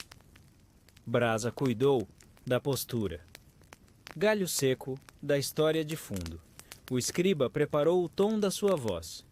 Brasa cuidou da postura. Galho Seco da história de fundo. O escriba preparou o tom da sua voz.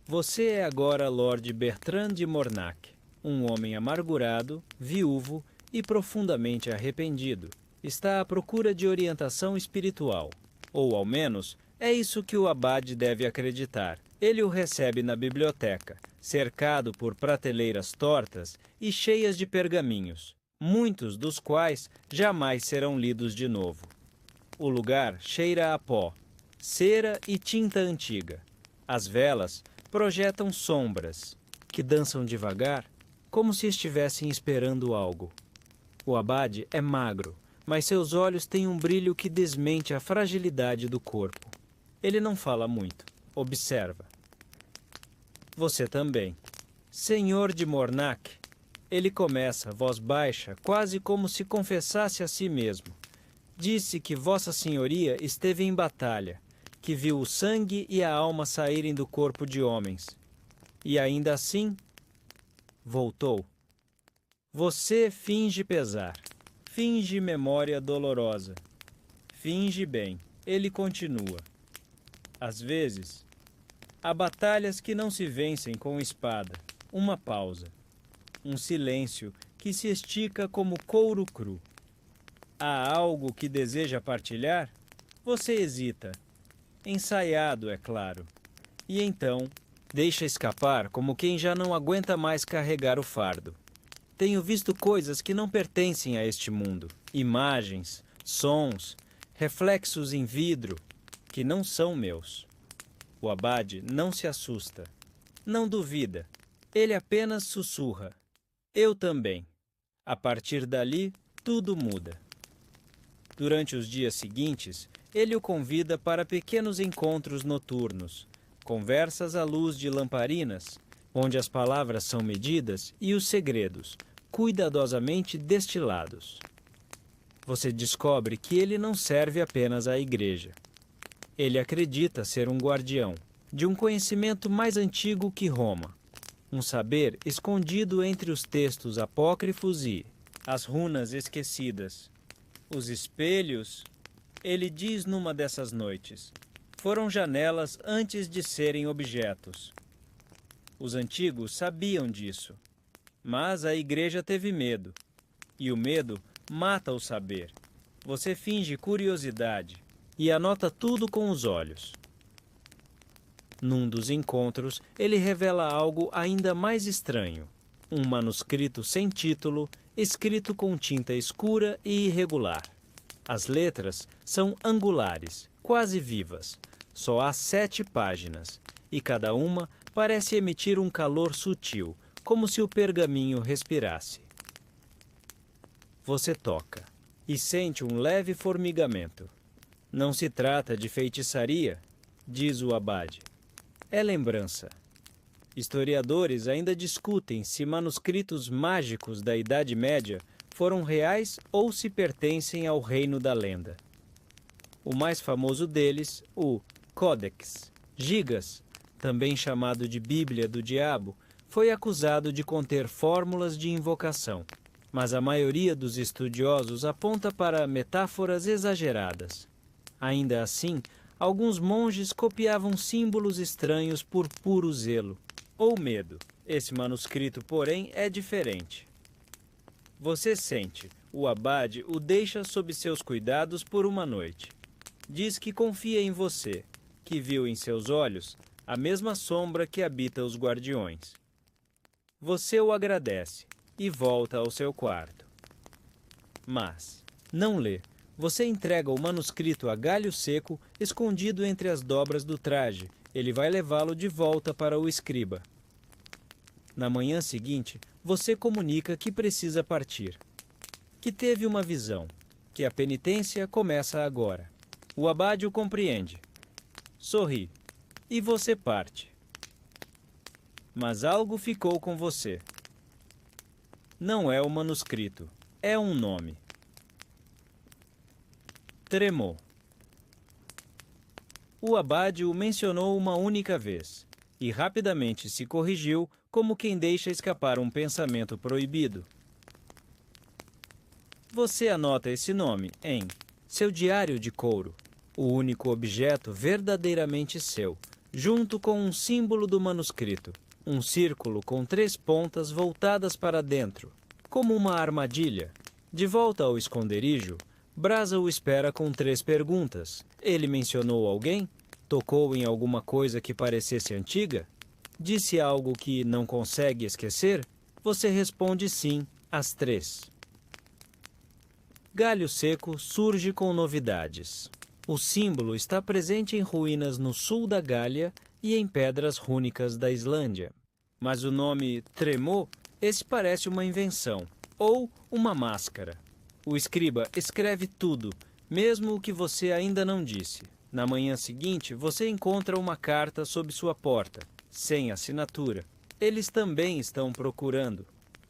Você é agora Lord Bertrand de Mornac, um homem amargurado, viúvo e profundamente arrependido. Está à procura de orientação espiritual. Ou, ao menos, é isso que o abade deve acreditar. Ele o recebe na biblioteca, cercado por prateleiras tortas e cheias de pergaminhos, muitos dos quais jamais serão lidos de novo. O lugar cheira a pó, cera e tinta antiga. As velas projetam sombras, que dançam devagar, como se estivessem esperando algo. O abade é magro, mas seus olhos têm um brilho que desmente a fragilidade do corpo. Ele não fala muito, observa. Você também. Senhor de Mornac, ele começa, voz baixa, quase como se confessasse a si mesmo. Disse que Vossa Senhoria esteve em batalha, que viu o sangue e a alma saírem do corpo de homens. E ainda assim, voltou. Você finge pesar, finge memória dolorosa, finge bem. Ele continua. Às vezes, há batalhas que não se vencem com espada. Uma pausa, um silêncio que se estica como couro cru. Há algo que deseja partilhar? Você hesita. Ensaiado, é claro. E então, deixa escapar como quem já não aguenta mais carregar o fardo. Tenho visto coisas que não pertencem a este mundo. Imagens, sons, reflexos em vidro, que não são meus. O abade não se assusta. Não duvida. Ele apenas sussurra. Eu também. A partir dali, tudo muda. Durante os dias seguintes, ele o convida para pequenos encontros noturnos, conversas à luz de lamparinas, onde as palavras são medidas e os segredos, cuidadosamente destilados. Você descobre que ele não serve apenas à igreja. Ele acredita ser um guardião de um conhecimento mais antigo que Roma, um saber escondido entre os textos apócrifos e as runas esquecidas. Os espelhos, ele diz numa dessas noites, foram janelas antes de serem objetos. Os antigos sabiam disso, mas a igreja teve medo, e o medo mata o saber. Você finge curiosidade e anota tudo com os olhos. Num dos encontros, ele revela algo ainda mais estranho. Um manuscrito sem título, escrito com tinta escura e irregular. As letras são angulares, quase vivas. Só há 7 páginas, e cada uma parece emitir um calor sutil, como se o pergaminho respirasse. Você toca e sente um leve formigamento. Não se trata de feitiçaria, diz o abade. É lembrança. Historiadores ainda discutem se manuscritos mágicos da Idade Média foram reais ou se pertencem ao reino da lenda. O mais famoso deles, o Codex Gigas, também chamado de Bíblia do Diabo, foi acusado de conter fórmulas de invocação, mas a maioria dos estudiosos aponta para metáforas exageradas. Ainda assim, alguns monges copiavam símbolos estranhos por puro zelo ou medo. Esse manuscrito, porém, é diferente. Você sente, o abade o deixa sob seus cuidados por uma noite. Diz que confia em você, que viu em seus olhos a mesma sombra que habita os guardiões. Você o agradece e volta ao seu quarto. Mas não lê. Você entrega o manuscrito a Galho Seco, escondido entre as dobras do traje. Ele vai levá-lo de volta para o escriba. Na manhã seguinte, você comunica que precisa partir. Que teve uma visão. Que a penitência começa agora. O abade o compreende. Sorri. E você parte. Mas algo ficou com você. Não é o manuscrito. É um nome. Tremor. O abade o mencionou uma única vez, e rapidamente se corrigiu como quem deixa escapar um pensamento proibido. Você anota esse nome em seu diário de couro, o único objeto verdadeiramente seu, junto com um símbolo do manuscrito, um círculo com 3 pontas voltadas para dentro, como uma armadilha. De volta ao esconderijo, Brasa o espera com 3 perguntas. Ele mencionou alguém? Tocou em alguma coisa que parecesse antiga? Disse algo que não consegue esquecer? Você responde sim, às 3. Galho Seco surge com novidades. O símbolo está presente em ruínas no sul da Gália e em pedras rúnicas da Islândia. Mas o nome Tremor, esse parece uma invenção, ou uma máscara. O escriba escreve tudo, mesmo o que você ainda não disse. Na manhã seguinte, você encontra uma carta sob sua porta, sem assinatura. Eles também estão procurando,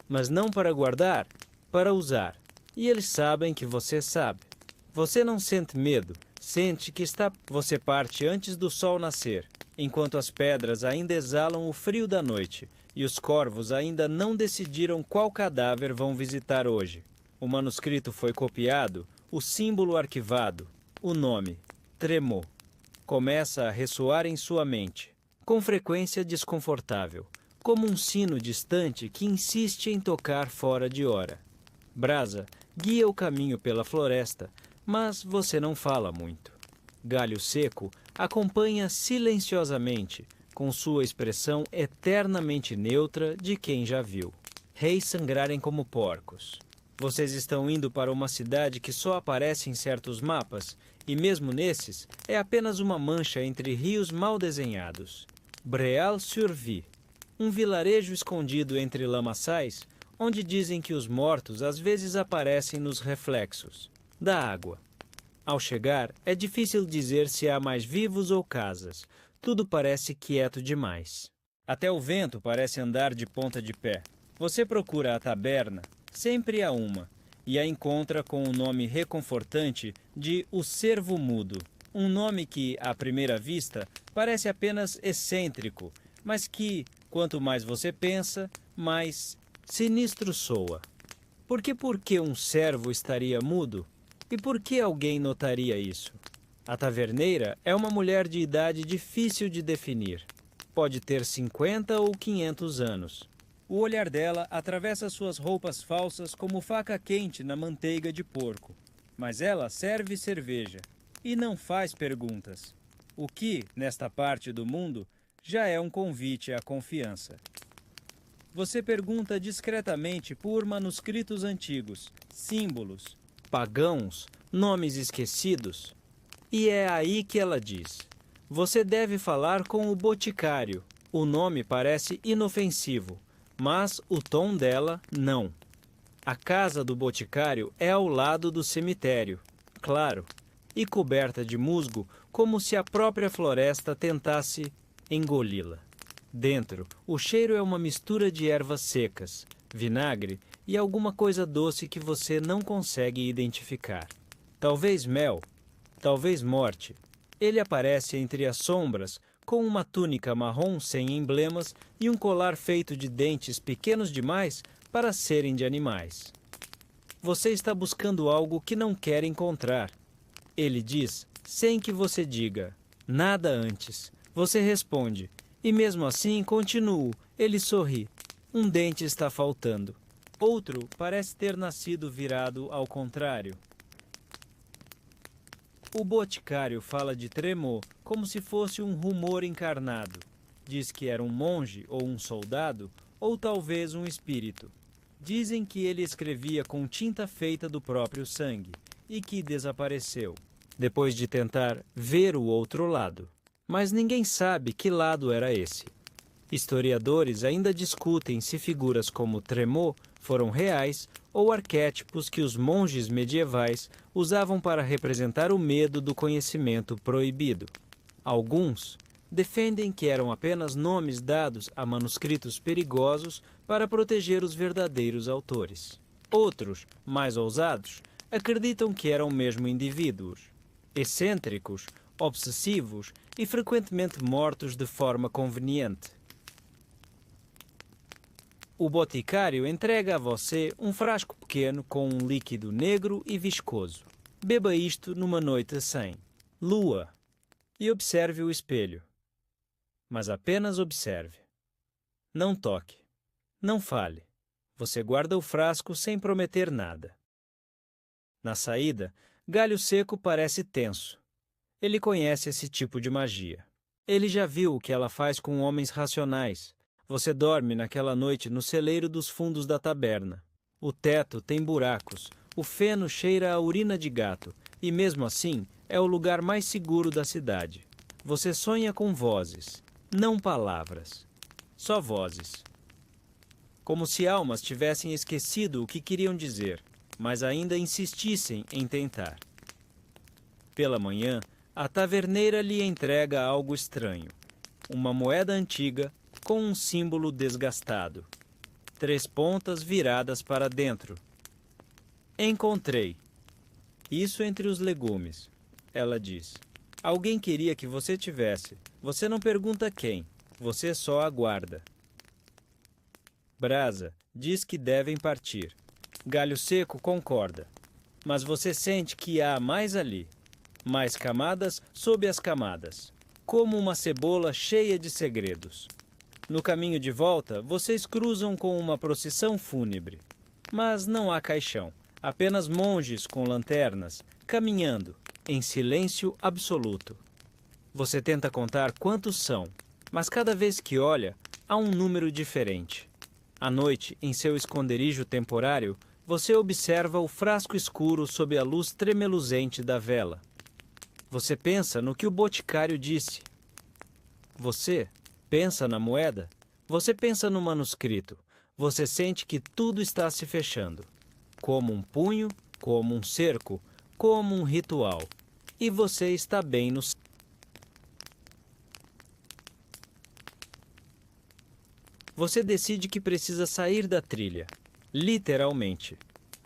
mas não para guardar, para usar. E eles sabem que você sabe. Você não sente medo, sente que está... Você parte antes do sol nascer, enquanto as pedras ainda exalam o frio da noite e os corvos ainda não decidiram qual cadáver vão visitar hoje. O manuscrito foi copiado, o símbolo arquivado, o nome, Tremor, começa a ressoar em sua mente, com frequência desconfortável, como um sino distante que insiste em tocar fora de hora. Brasa guia o caminho pela floresta, mas você não fala muito. Galho Seco acompanha silenciosamente, com sua expressão eternamente neutra de quem já viu. Reis sangrarem como porcos. Vocês estão indo para uma cidade que só aparece em certos mapas, e mesmo nesses, é apenas uma mancha entre rios mal desenhados. Breal-sur-Vie, um vilarejo escondido entre lamaçais, onde dizem que os mortos às vezes aparecem nos reflexos da água. Ao chegar, é difícil dizer se há mais vivos ou casas. Tudo parece quieto demais. Até o vento parece andar de ponta de pé. Você procura a taberna, sempre há uma, e a encontra com o nome reconfortante de O Cervo Mudo. Um nome que, à primeira vista, parece apenas excêntrico, mas que, quanto mais você pensa, mais sinistro soa. Por que um cervo estaria mudo? E por que alguém notaria isso? A taverneira é uma mulher de idade difícil de definir. Pode ter 50 ou 500 anos. O olhar dela atravessa suas roupas falsas como faca quente na manteiga de porco. Mas ela serve cerveja e não faz perguntas. O que, nesta parte do mundo, já é um convite à confiança. Você pergunta discretamente por manuscritos antigos, símbolos, pagãos, Nomes esquecidos? E é aí que ela diz: você deve falar com o boticário. O nome parece inofensivo, mas o tom dela não. A casa do boticário é ao lado do cemitério, claro, e coberta de musgo, como se a própria floresta tentasse engoli-la. Dentro, o cheiro é uma mistura de ervas secas, vinagre e alguma coisa doce que você não consegue identificar. Talvez mel, talvez morte. Ele aparece entre as sombras, com uma túnica marrom sem emblemas e um colar feito de dentes pequenos demais para serem de animais. Você está buscando algo que não quer encontrar. Ele diz, sem que você diga nada antes. Você responde, e mesmo assim continuo. Ele sorri. Um dente está faltando. Outro parece ter nascido virado ao contrário. O boticário fala de Tremor como se fosse um rumor encarnado. Diz que era um monge ou um soldado, ou talvez um espírito. Dizem que ele escrevia com tinta feita do próprio sangue e que desapareceu, depois de tentar ver o outro lado. Mas ninguém sabe que lado era esse. Historiadores ainda discutem se figuras como Tremor foram reais ou arquétipos que os monges medievais usavam para representar o medo do conhecimento proibido. Alguns defendem que eram apenas nomes dados a manuscritos perigosos para proteger os verdadeiros autores. Outros, mais ousados, acreditam que eram mesmo indivíduos, excêntricos, obsessivos e frequentemente mortos de forma conveniente. O boticário entrega a você um frasco pequeno com um líquido negro e viscoso. Beba isto numa noite sem lua e observe o espelho. Mas apenas observe. Não toque. Não fale. Você guarda o frasco sem prometer nada. Na saída, Galho Seco parece tenso. Ele conhece esse tipo de magia. Ele já viu o que ela faz com homens racionais. Você dorme naquela noite no celeiro dos fundos da taberna. O teto tem buracos, o feno cheira a urina de gato, e mesmo assim é o lugar mais seguro da cidade. Você sonha com vozes, não palavras, só vozes. Como se almas tivessem esquecido o que queriam dizer, mas ainda insistissem em tentar. Pela manhã, a taverneira lhe entrega algo estranho. Uma moeda antiga com um símbolo desgastado. 3 pontas viradas para dentro. Encontrei. Isso entre os legumes, ela diz. Alguém queria que você tivesse. Você não pergunta quem, você só aguarda. Brasa diz que devem partir. Galho Seco concorda. Mas você sente que há mais ali. Mais camadas sob as camadas. Como uma cebola cheia de segredos. No caminho de volta, vocês cruzam com uma procissão fúnebre. Mas não há caixão. Apenas monges com lanternas, caminhando, em silêncio absoluto. Você tenta contar quantos são, mas cada vez que olha, há um número diferente. À noite, em seu esconderijo temporário, você observa o frasco escuro sob a luz tremeluzente da vela. Você pensa no que o boticário disse. Você pensa na moeda. Você pensa no manuscrito. Você sente que tudo está se fechando. Como um punho, como um cerco, como um ritual. E você está bem no... Você decide que precisa sair da trilha. Literalmente.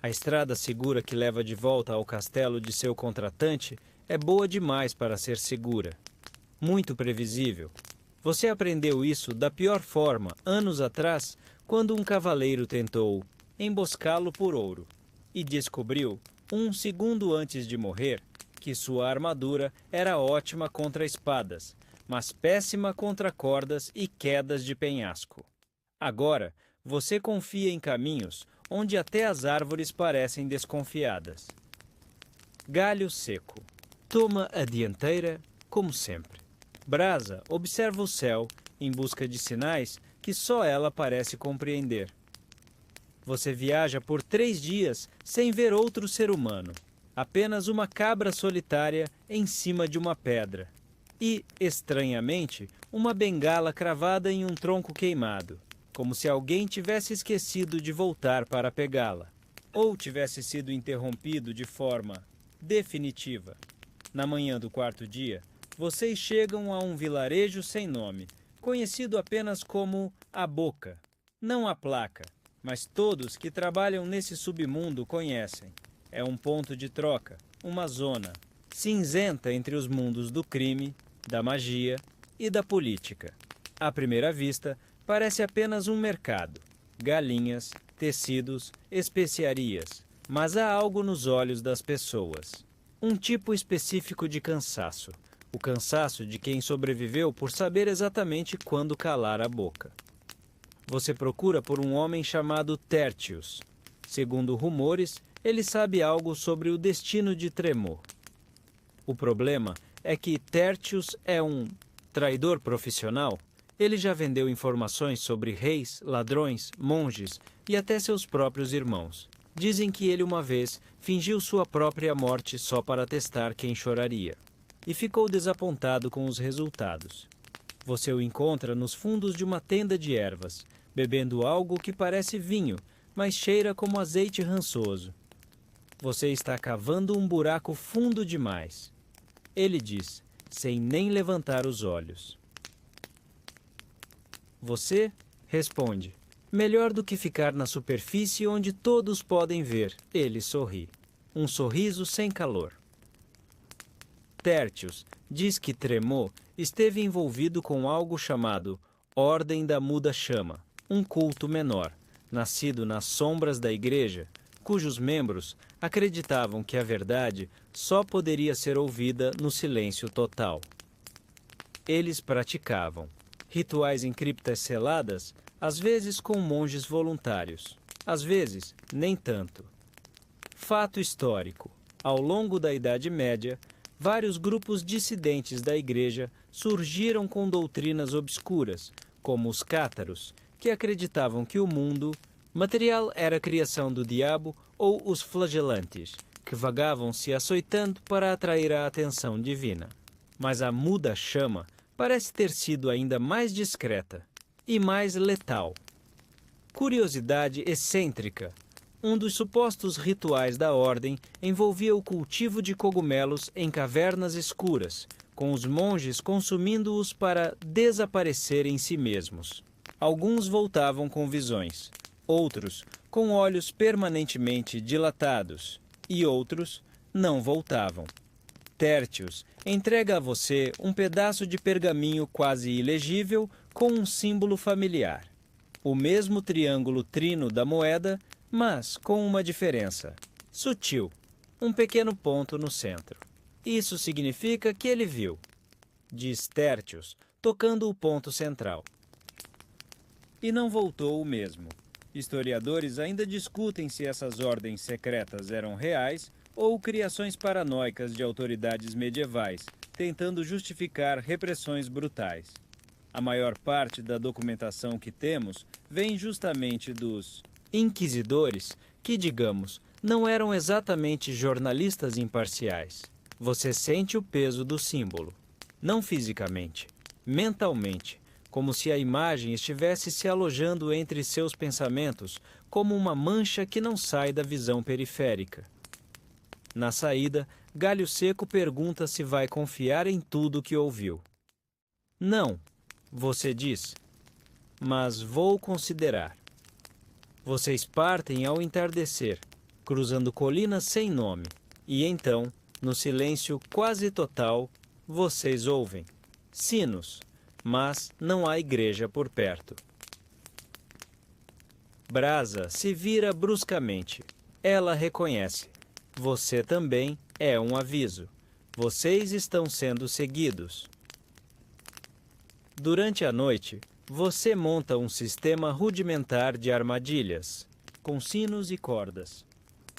A estrada segura que leva de volta ao castelo de seu contratante é boa demais para ser segura. Muito previsível. Você aprendeu isso da pior forma, anos atrás, quando um cavaleiro tentou emboscá-lo por ouro e descobriu, um segundo antes de morrer, que sua armadura era ótima contra espadas, mas péssima contra cordas e quedas de penhasco. Agora, você confia em caminhos onde até as árvores parecem desconfiadas. Galho Seco toma a dianteira, como sempre. Brasa observa o céu em busca de sinais que só ela parece compreender. Você viaja por 3 dias sem ver outro ser humano. apenas uma cabra solitária em cima de uma pedra. E, estranhamente, uma bengala cravada em um tronco queimado, como se alguém tivesse esquecido de voltar para pegá-la, ou tivesse sido interrompido de forma definitiva. Na manhã do quarto dia, vocês chegam a um vilarejo sem nome, conhecido apenas como A Boca. Não há placa, mas todos que trabalham nesse submundo conhecem. É um ponto de troca, uma zona cinzenta entre os mundos do crime, da magia e da política. À primeira vista, parece apenas um mercado. Galinhas, tecidos, especiarias. Mas há algo nos olhos das pessoas. Um tipo específico de cansaço. O cansaço de quem sobreviveu por saber exatamente quando calar a boca. Você procura por um homem chamado Tertius. Segundo rumores, ele sabe algo sobre o destino de Tremor. O problema é que Tertius é um traidor profissional. Ele já vendeu informações sobre reis, ladrões, monges e até seus próprios irmãos. Dizem que ele uma vez fingiu sua própria morte só para testar quem choraria. E ficou desapontado com os resultados. Você o encontra nos fundos de uma tenda de ervas, bebendo algo que parece vinho, mas cheira como azeite rançoso. Você está cavando um buraco fundo demais. Ele diz, sem nem levantar os olhos. Você responde, melhor do que ficar na superfície onde todos podem ver. Ele sorri. Um sorriso sem calor. Tertius diz que Tremor esteve envolvido com algo chamado Ordem da Muda Chama, um culto menor, nascido nas sombras da igreja, cujos membros acreditavam que a verdade só poderia ser ouvida no silêncio total. Eles praticavam rituais em criptas seladas, às vezes com monges voluntários, às vezes nem tanto. Fato histórico: ao longo da Idade Média, vários grupos dissidentes da igreja surgiram com doutrinas obscuras, como os cátaros, que acreditavam que o mundo material era a criação do diabo, ou os flagelantes, que vagavam se açoitando para atrair a atenção divina. Mas a muda chama parece ter sido ainda mais discreta e mais letal. Curiosidade excêntrica. Um dos supostos rituais da ordem envolvia o cultivo de cogumelos em cavernas escuras, com os monges consumindo-os para desaparecer em si mesmos. Alguns voltavam com visões, outros com olhos permanentemente dilatados, e outros não voltavam. Tertius entrega a você um pedaço de pergaminho quase ilegível com um símbolo familiar. O mesmo triângulo trino da moeda, mas com uma diferença. Sutil. Um pequeno ponto no centro. Isso significa que ele viu, diz Tertius, tocando o ponto central. E não voltou o mesmo. Historiadores ainda discutem se essas ordens secretas eram reais ou criações paranoicas de autoridades medievais, tentando justificar repressões brutais. A maior parte da documentação que temos vem justamente dos inquisidores, que, digamos, não eram exatamente jornalistas imparciais. Você sente o peso do símbolo, não fisicamente, mentalmente, como se a imagem estivesse se alojando entre seus pensamentos, como uma mancha que não sai da visão periférica. Na saída, Galho Seco pergunta se vai confiar em tudo que ouviu. Não, você diz, mas vou considerar. Vocês partem ao entardecer, cruzando colinas sem nome, e então, no silêncio quase total, vocês ouvem sinos, mas não há igreja por perto. Brasa se vira bruscamente. Ela reconhece. Você também é um aviso. Vocês estão sendo seguidos. Durante a noite, você monta um sistema rudimentar de armadilhas, com sinos e cordas.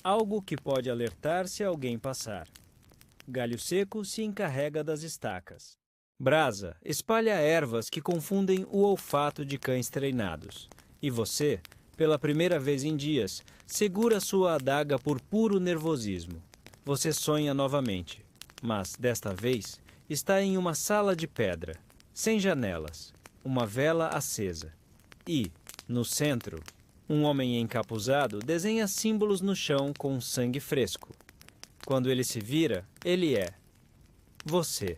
Algo que pode alertar se alguém passar. Galho Seco se encarrega das estacas. Brasa espalha ervas que confundem o olfato de cães treinados. E você, pela primeira vez em dias, segura sua adaga por puro nervosismo. você sonha novamente, mas, desta vez, está em uma sala de pedra, sem janelas, uma vela acesa. E, no centro, um homem encapuzado desenha símbolos no chão com sangue fresco. Quando ele se vira, ele é você.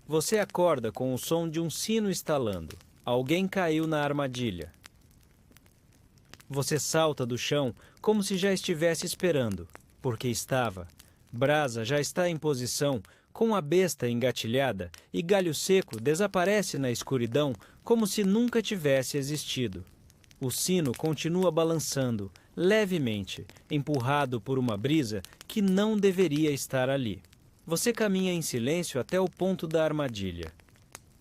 Você acorda com o som de um sino estalando. Alguém caiu na armadilha. Você salta do chão como se já estivesse esperando, porque estava. Brasa já está em posição, com a besta engatilhada, e Galho Seco desaparece na escuridão como se nunca tivesse existido. O sino continua balançando, levemente, empurrado por uma brisa que não deveria estar ali. Você caminha em silêncio até o ponto da armadilha.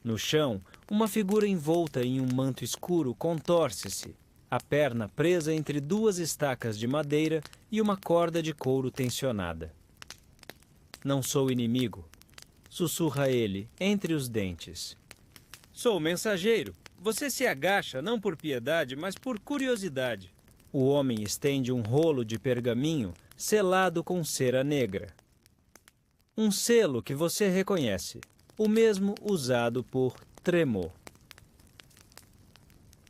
No chão, uma figura envolta em um manto escuro contorce-se, a perna presa entre duas estacas de madeira e uma corda de couro tensionada. Não sou inimigo, sussurra ele, entre os dentes. Sou o mensageiro. Você se agacha não por piedade, mas por curiosidade. O homem estende um rolo de pergaminho selado com cera negra. Um selo que você reconhece, o mesmo usado por Tremor.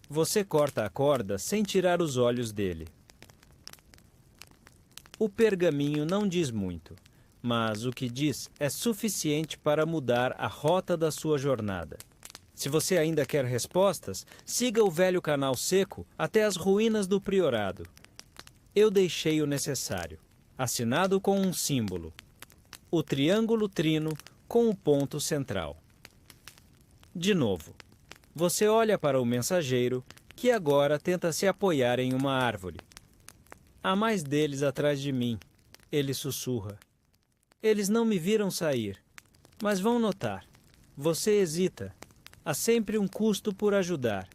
Você corta a corda sem tirar os olhos dele. O pergaminho não diz muito, mas o que diz é suficiente para mudar a rota da sua jornada. Se você ainda quer respostas, siga o velho canal seco até as ruínas do Priorado. Eu deixei o necessário, assinado com um símbolo. O triângulo trino com o ponto central. De novo, você olha para o mensageiro, que agora tenta se apoiar em uma árvore. Há mais deles atrás de mim, ele sussurra. Eles não me viram sair, mas vão notar. Você hesita. Há sempre um custo por ajudar,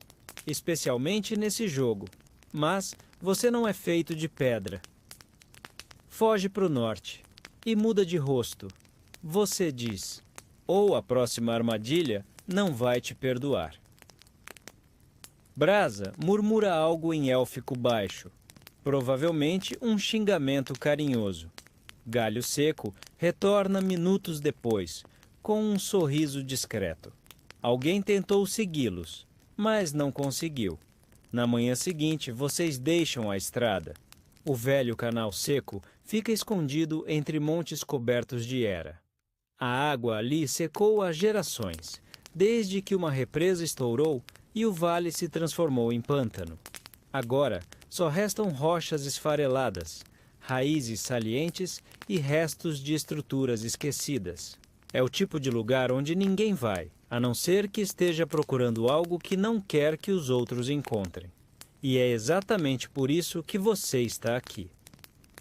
especialmente nesse jogo. Mas você não é feito de pedra. Foge para o norte e muda de rosto. Você diz, ou a próxima armadilha não vai te perdoar. Brasa murmura algo em élfico baixo, provavelmente um xingamento carinhoso. Galho Seco retorna minutos depois, com um sorriso discreto. Alguém tentou segui-los, mas não conseguiu. Na manhã seguinte, vocês deixam a estrada. O velho canal seco fica escondido entre montes cobertos de era. A água ali secou há gerações, desde que uma represa estourou e o vale se transformou em pântano. Agora, só restam rochas esfareladas, raízes salientes e restos de estruturas esquecidas. É o tipo de lugar onde ninguém vai, a não ser que esteja procurando algo que não quer que os outros encontrem. E é exatamente por isso que você está aqui.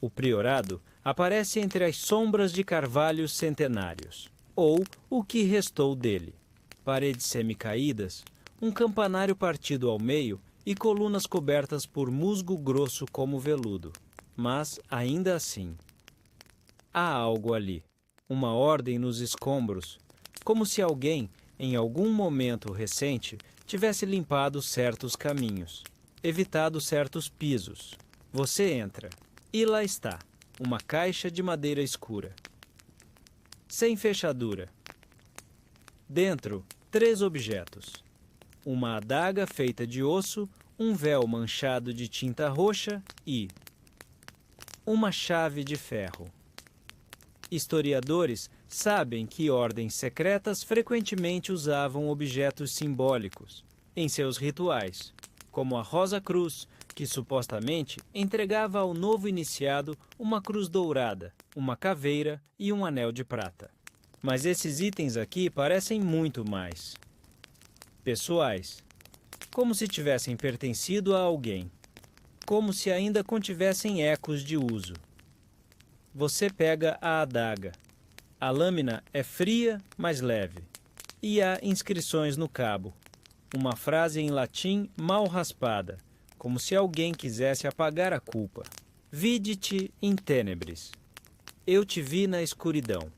O Priorado aparece entre as sombras de carvalhos centenários, ou o que restou dele. Paredes semicaídas, um campanário partido ao meio e colunas cobertas por musgo grosso como veludo. Mas, ainda assim, há algo ali, uma ordem nos escombros, como se alguém, em algum momento recente, tivesse limpado certos caminhos, evitado certos pisos. Você entra, e lá está, uma caixa de madeira escura, sem fechadura. Dentro, 3 objetos. Uma adaga feita de osso, um véu manchado de tinta roxa e uma chave de ferro. Historiadores sabem que ordens secretas frequentemente usavam objetos simbólicos em seus rituais, como a Rosa Cruz, que supostamente entregava ao novo iniciado uma cruz dourada, uma caveira e um anel de prata. Mas esses itens aqui parecem muito mais pessoais, como se tivessem pertencido a alguém, como se ainda contivessem ecos de uso. Você pega a adaga. A lâmina é fria, mas leve. E há inscrições no cabo. Uma frase em latim mal raspada, como se alguém quisesse apagar a culpa. Vidite in tenebris. Eu te vi na escuridão.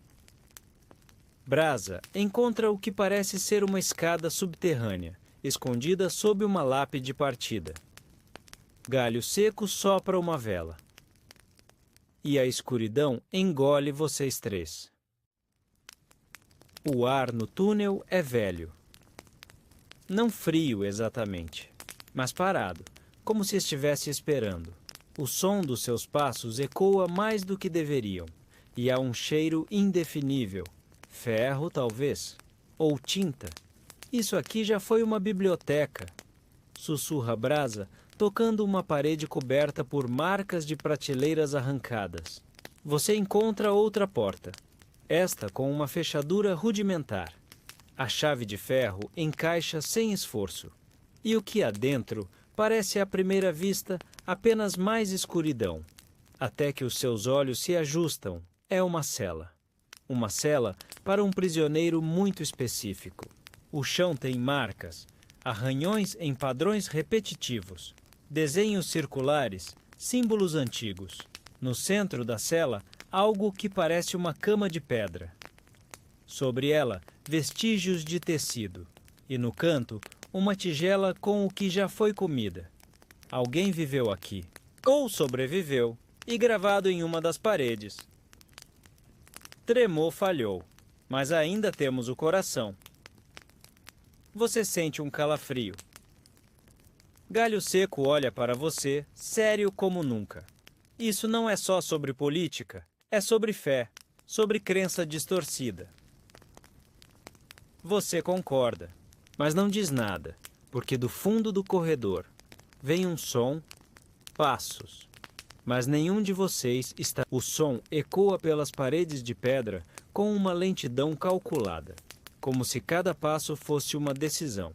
Brasa encontra o que parece ser uma escada subterrânea, escondida sob uma lápide partida. Galho Seco sopra uma vela. e a escuridão engole vocês três. O ar no túnel é velho. Não frio exatamente, mas parado, como se estivesse esperando. O som dos seus passos ecoa mais do que deveriam, e há um cheiro indefinível. Ferro, talvez, ou tinta. Isso aqui já foi uma biblioteca. Sussurra Brasa, tocando uma parede coberta por marcas de prateleiras arrancadas. Você encontra outra porta, esta com uma fechadura rudimentar. A chave de ferro encaixa sem esforço, e o que há dentro parece à primeira vista apenas mais escuridão, até que os seus olhos se ajustam. É uma cela. Uma cela para um prisioneiro muito específico. O chão tem marcas, arranhões em padrões repetitivos, desenhos circulares, símbolos antigos. No centro da cela, algo que parece uma cama de pedra. Sobre ela, vestígios de tecido. E no canto, uma tigela com o que já foi comida. Alguém viveu aqui, ou sobreviveu, e gravado em uma das paredes. Tremor falhou, mas ainda temos o coração. Você sente um calafrio. Galho Seco olha para você, sério como nunca. Isso não é só sobre política, é sobre fé, sobre crença distorcida. Você concorda, mas não diz nada, porque do fundo do corredor vem um som, passos. Mas nenhum de vocês está. O som ecoa pelas paredes de pedra com uma lentidão calculada, como se cada passo fosse uma decisão.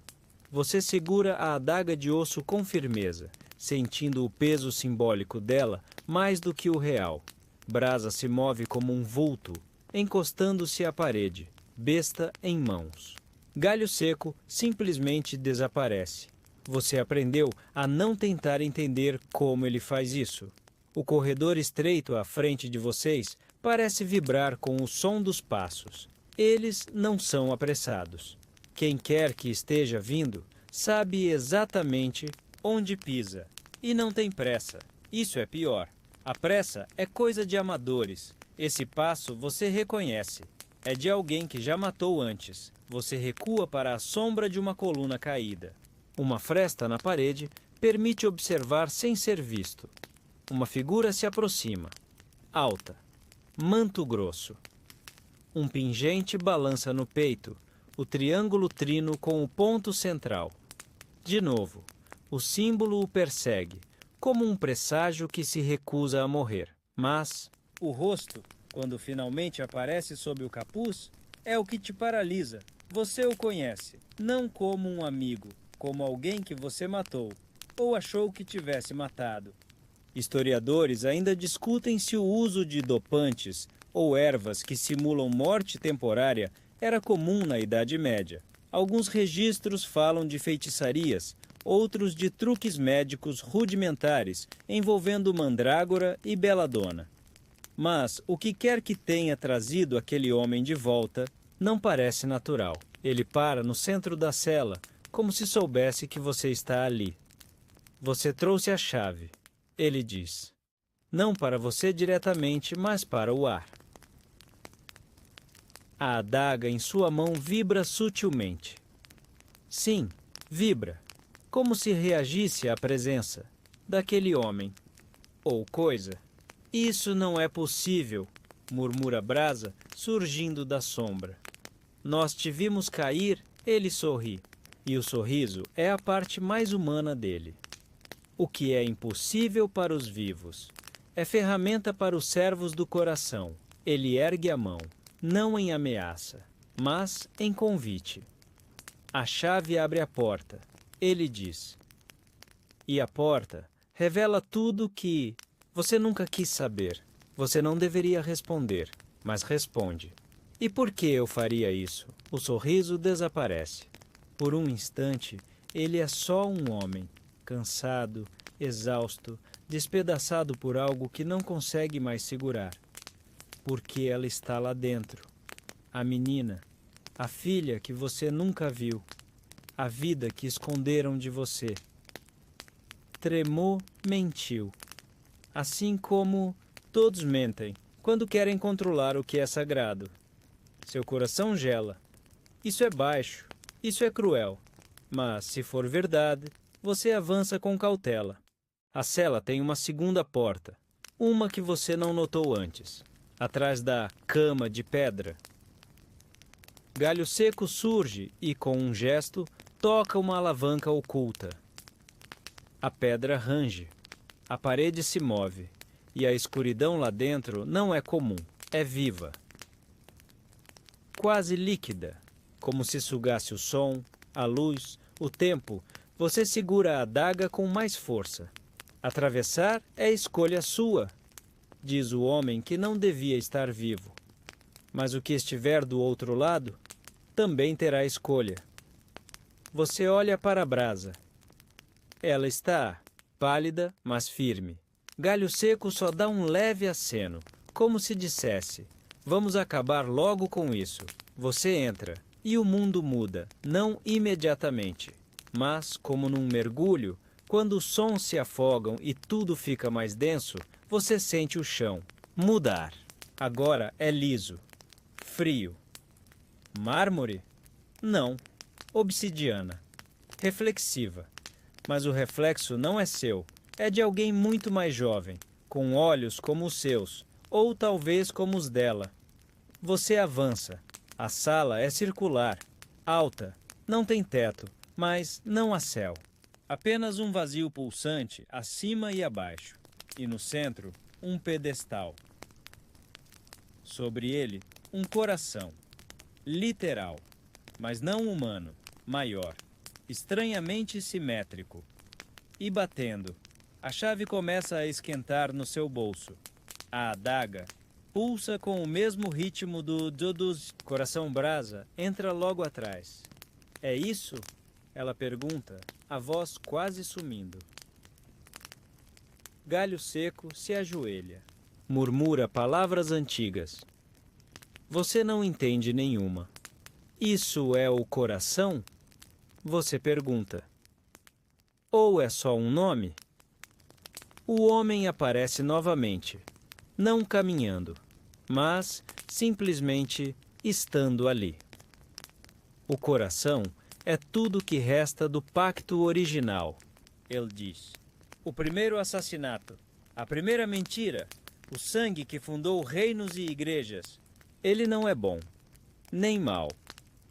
Você segura a adaga de osso com firmeza, sentindo o peso simbólico dela mais do que o real. Brasa se move como um vulto, encostando-se à parede, besta em mãos. Galho Seco simplesmente desaparece. Você aprendeu a não tentar entender como ele faz isso. O corredor estreito à frente de vocês parece vibrar com o som dos passos. Eles não são apressados. Quem quer que esteja vindo sabe exatamente onde pisa e não tem pressa. Isso é pior. A pressa é coisa de amadores. Esse passo você reconhece. É de alguém que já matou antes. Você recua para a sombra de uma coluna caída. Uma fresta na parede permite observar sem ser visto. Uma figura se aproxima. Alta. Manto grosso. Um pingente balança no peito, o triângulo trino com o ponto central. De novo, o símbolo o persegue, como um presságio que se recusa a morrer. Mas o rosto, quando finalmente aparece sob o capuz, é o que te paralisa. Você o conhece, não como um amigo, como alguém que você matou, ou achou que tivesse matado. Historiadores ainda discutem se o uso de dopantes ou ervas que simulam morte temporária era comum na Idade Média. Alguns registros falam de feitiçarias, outros de truques médicos rudimentares envolvendo mandrágora e beladona. Mas o que quer que tenha trazido aquele homem de volta não parece natural. Ele para no centro da cela, como se soubesse que você está ali. Você trouxe a chave. Ele diz. Não para você diretamente, mas para o ar. A adaga em sua mão vibra sutilmente. Sim, vibra, como se reagisse à presença daquele homem ou coisa. Isso não é possível, murmura Brasa, surgindo da sombra. Nós te vimos cair, ele sorri, e o sorriso é a parte mais humana dele. O que é impossível para os vivos é ferramenta para os servos do coração. Ele ergue a mão, não em ameaça, mas em convite. A chave abre a porta. Ele diz. E a porta revela tudo que você nunca quis saber. Você não deveria responder, mas responde. E por que eu faria isso? O sorriso desaparece. Por um instante, ele é só um homem, cansado, exausto, despedaçado por algo que não consegue mais segurar. Porque ela está lá dentro. A menina, a filha que você nunca viu, a vida que esconderam de você. Tremor mentiu, assim como Todos mentem quando querem controlar o que é sagrado. Seu coração gela. Isso é baixo, isso é cruel. Mas, se for verdade, você avança com cautela. A cela tem uma segunda porta, uma que você não notou antes, atrás da cama de pedra. Galho Seco surge e, com um gesto, toca uma alavanca oculta. A pedra range, a parede se move, e a escuridão lá dentro não é comum, é viva. Quase líquida, como se sugasse o som, a luz, o tempo, você segura a adaga com mais força. Atravessar é escolha sua, diz o homem que não devia estar vivo. Mas o que estiver do outro lado também terá escolha. Você olha para a brasa. Ela está pálida, mas firme. Galho Seco só dá um leve aceno, como se dissesse: vamos acabar logo com isso. Você entra, e o mundo muda, não imediatamente, mas, como num mergulho, quando os sons se afogam e tudo fica mais denso, você sente o chão mudar. Agora é liso, frio. Mármore? Não. Obsidiana. Reflexiva. Mas o reflexo não é seu, é de alguém muito mais jovem, com olhos como os seus, ou talvez como os dela. Você avança. A sala é circular, alta, não tem teto, mas não há céu. Apenas um vazio pulsante acima e abaixo, e no centro, um pedestal. Sobre ele, um coração, literal, mas não humano, maior, estranhamente simétrico. E batendo, a chave começa a esquentar no seu bolso. A adaga pulsa com o mesmo ritmo do Doduz. Coração brasa entra logo atrás. É isso? Ela pergunta, a voz quase sumindo. Galho Seco se ajoelha. Murmura palavras antigas. Você não entende nenhuma. Isso é o coração? Você pergunta. Ou é só um nome? O homem aparece novamente, não caminhando, mas simplesmente estando ali. O coração é tudo que resta do pacto original, ele diz. O primeiro assassinato, a primeira mentira, o sangue que fundou reinos e igrejas. Ele não é bom, nem mau.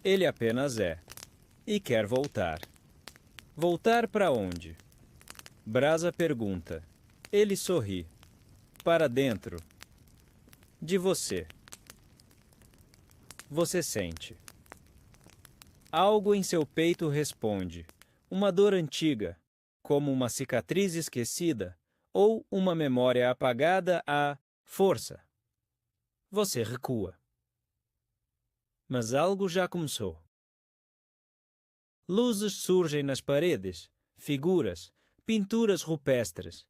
Ele apenas é. E quer voltar. Voltar para onde? Brasa pergunta. Ele sorri. Para dentro. De você. Você sente. Algo em seu peito responde. Uma dor antiga, como uma cicatriz esquecida ou uma memória apagada à força. Você recua. Mas algo já começou. Luzes surgem nas paredes, figuras, pinturas rupestres,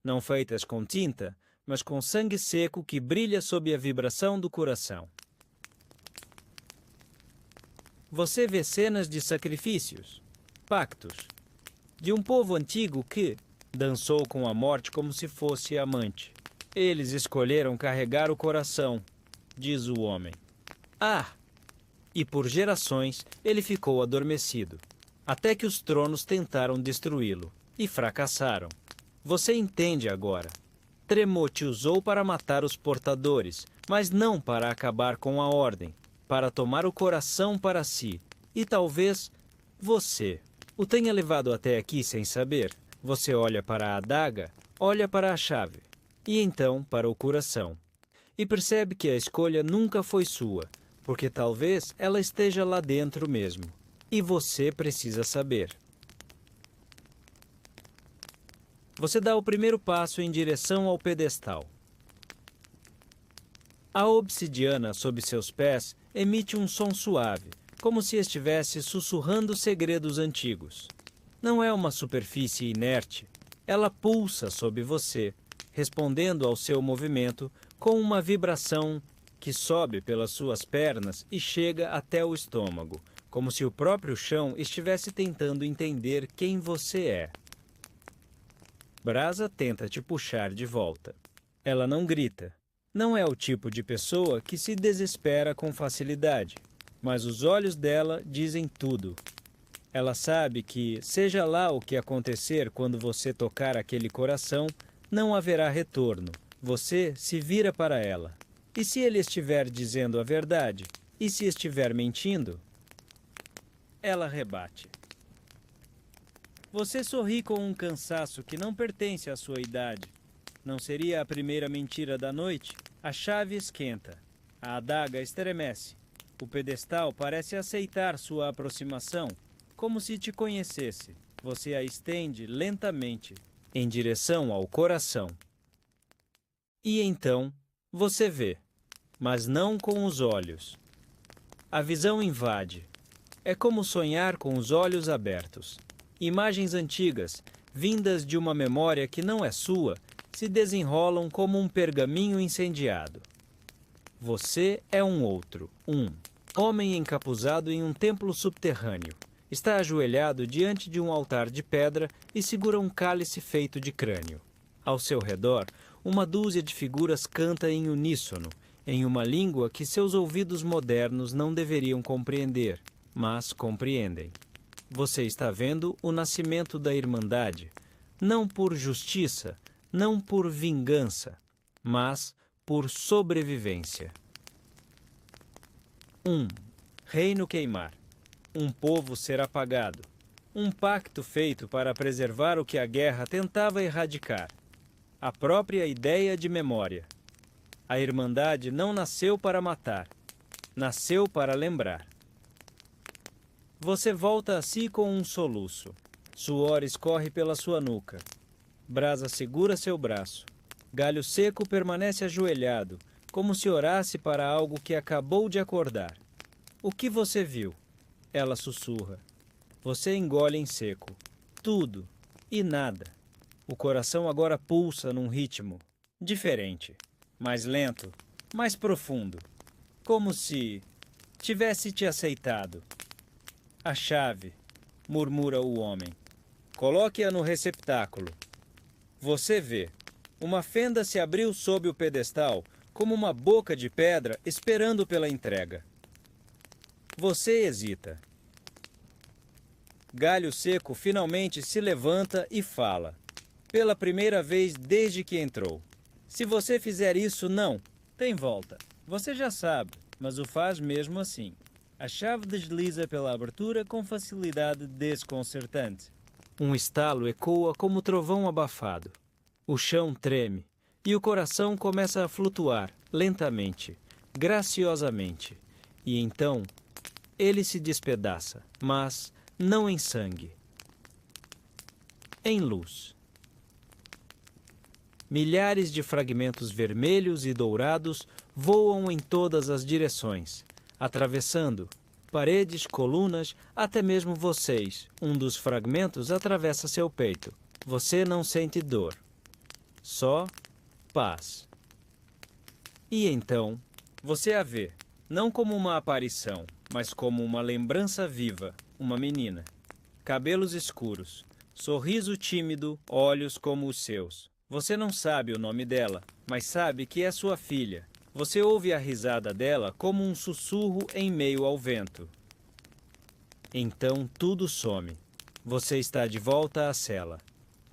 não feitas com tinta, mas com sangue seco que brilha sob a vibração do coração. Você vê cenas de sacrifícios, pactos, de um povo antigo que dançou com a morte como se fosse amante. Eles escolheram carregar o coração, diz o homem. Ah! E por gerações ele ficou adormecido, até que os tronos tentaram destruí-lo, e fracassaram. Você entende agora. Tremote usou para matar os portadores, mas não para acabar com a ordem, para tomar o coração para si, e talvez você o tenha levado até aqui sem saber. Você olha para a adaga, olha para a chave, e então para o coração, e percebe que a escolha nunca foi sua, porque talvez ela esteja lá dentro mesmo, e você precisa saber. Você dá o primeiro passo em direção ao pedestal. A obsidiana sob seus pés emite um som suave, como se estivesse sussurrando segredos antigos. Não é uma superfície inerte, ela pulsa sob você, respondendo ao seu movimento com uma vibração que sobe pelas suas pernas e chega até o estômago, como se o próprio chão estivesse tentando entender quem você é. Brasa tenta te puxar de volta. Ela não grita. Não é o tipo de pessoa que se desespera com facilidade, mas os olhos dela dizem tudo. Ela sabe que, seja lá o que acontecer quando você tocar aquele coração, não haverá retorno. Você se vira para ela. E se ele estiver dizendo a verdade? E se estiver mentindo? Ela rebate. Você sorri com um cansaço que não pertence à sua idade. Não seria a primeira mentira da noite? A chave esquenta. A adaga estremece. O pedestal parece aceitar sua aproximação, como se te conhecesse. Você a estende lentamente, em direção ao coração. E então, você vê, mas não com os olhos. A visão invade. É como sonhar com os olhos abertos. Imagens antigas, vindas de uma memória que não é sua, se desenrolam como um pergaminho incendiado. Você é um outro, um homem encapuzado em um templo subterrâneo. Está ajoelhado diante de um altar de pedra e segura um cálice feito de crânio. Ao seu redor, uma dúzia de figuras canta em uníssono, em uma língua que seus ouvidos modernos não deveriam compreender, mas compreendem. Você está vendo o nascimento da Irmandade, não por justiça, não por vingança, mas por sobrevivência. 1. Reino queimar. Um povo ser apagado. Um pacto feito para preservar o que a guerra tentava erradicar. A própria ideia de memória. A Irmandade não nasceu para matar, nasceu para lembrar. Você volta a si com um soluço. Suor escorre pela sua nuca. Brasa segura seu braço. Galho seco permanece ajoelhado, como se orasse para algo que acabou de acordar. O que você viu? Ela sussurra. Você engole em seco. Tudo e nada. O coração agora pulsa num ritmo diferente, mais lento, mais profundo. Como se tivesse te aceitado. A chave, murmura o homem. Coloque-a no receptáculo. Você vê. Uma fenda se abriu sob o pedestal, como uma boca de pedra esperando pela entrega. Você hesita. Galho seco finalmente se levanta e fala. Pela primeira vez desde que entrou. Se você fizer isso, não. Tem volta. Você já sabe, mas o faz mesmo assim. A chave desliza pela abertura com facilidade desconcertante. Um estalo ecoa como trovão abafado. O chão treme e o coração começa a flutuar lentamente, graciosamente. E então, ele se despedaça, mas não em sangue. Em luz. Milhares de fragmentos vermelhos e dourados voam em todas as direções, atravessando paredes, colunas, até mesmo vocês. Um dos fragmentos atravessa seu peito. Você não sente dor. Só paz. E então, você a vê, não como uma aparição, mas como uma lembrança viva, uma menina. Cabelos escuros, sorriso tímido, olhos como os seus. Você não sabe o nome dela, mas sabe que é sua filha. Você ouve a risada dela como um sussurro em meio ao vento. Então tudo some. Você está de volta à cela.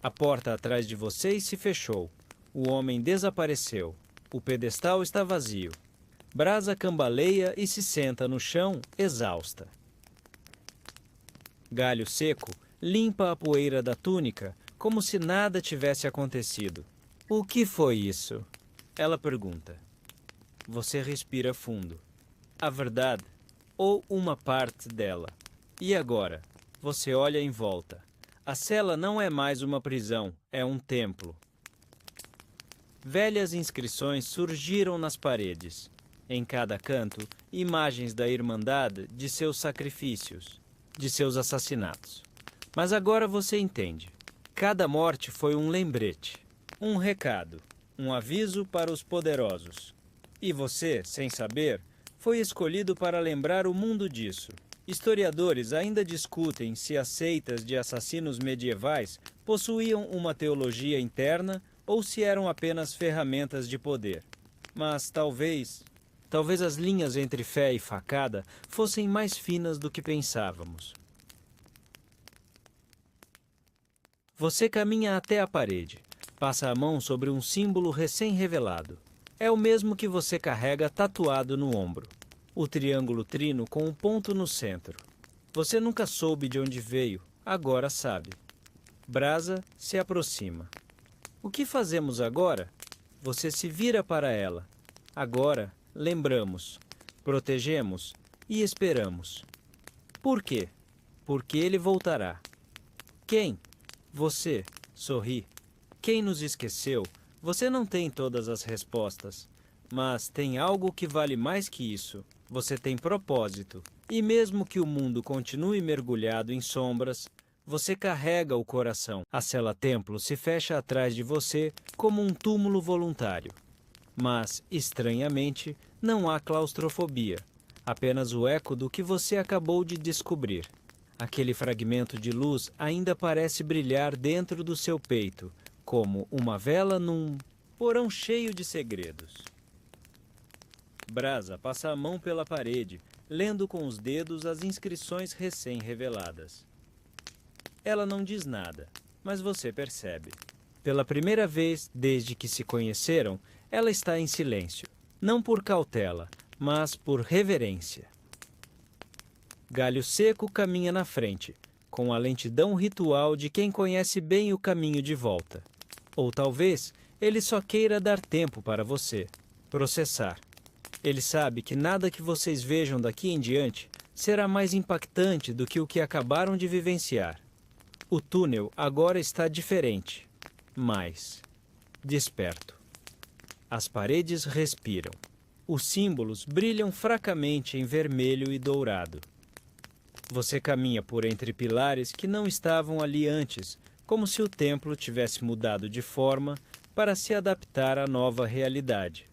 A porta atrás de vocês se fechou. O homem desapareceu. O pedestal está vazio. Brasa cambaleia e se senta no chão, exausta. Galho seco limpa a poeira da túnica como se nada tivesse acontecido. O que foi isso? Ela pergunta. Você respira fundo. A verdade, ou uma parte dela. E agora? Você olha em volta. A cela não é mais uma prisão, é um templo. Velhas inscrições surgiram nas paredes. Em cada canto, imagens da Irmandade, de seus sacrifícios, de seus assassinatos. Mas agora você entende. Cada morte foi um lembrete, um recado, um aviso para os poderosos. E você, sem saber, foi escolhido para lembrar o mundo disso. Historiadores ainda discutem se as seitas de assassinos medievais possuíam uma teologia interna ou se eram apenas ferramentas de poder. Mas talvez as linhas entre fé e facada fossem mais finas do que pensávamos. Você caminha até a parede, passa a mão sobre um símbolo recém-revelado. É o mesmo que você carrega tatuado no ombro. O triângulo trino com um ponto no centro. Você nunca soube de onde veio, agora sabe. Brasa se aproxima. O que fazemos agora? Você se vira para ela. Agora, lembramos, protegemos e esperamos. Por quê? Porque ele voltará. Quem? Você. Sorri. Quem nos esqueceu? Você não tem todas as respostas. Mas tem algo que vale mais que isso. Você tem propósito. E mesmo que o mundo continue mergulhado em sombras, você carrega o coração. A cela-templo se fecha atrás de você como um túmulo voluntário. Mas, estranhamente, não há claustrofobia. Apenas o eco do que você acabou de descobrir. Aquele fragmento de luz ainda parece brilhar dentro do seu peito, como uma vela num porão cheio de segredos. Brasa passa a mão pela parede, lendo com os dedos as inscrições recém-reveladas. Ela não diz nada, mas você percebe. Pela primeira vez desde que se conheceram, ela está em silêncio, não por cautela, mas por reverência. Galho Seco caminha na frente, com a lentidão ritual de quem conhece bem o caminho de volta. Ou talvez ele só queira dar tempo para você processar. Ele sabe que nada que vocês vejam daqui em diante será mais impactante do que o que acabaram de vivenciar. O túnel agora está diferente, mais desperto. As paredes respiram. Os símbolos brilham fracamente em vermelho e dourado. Você caminha por entre pilares que não estavam ali antes, como se o templo tivesse mudado de forma para se adaptar à nova realidade.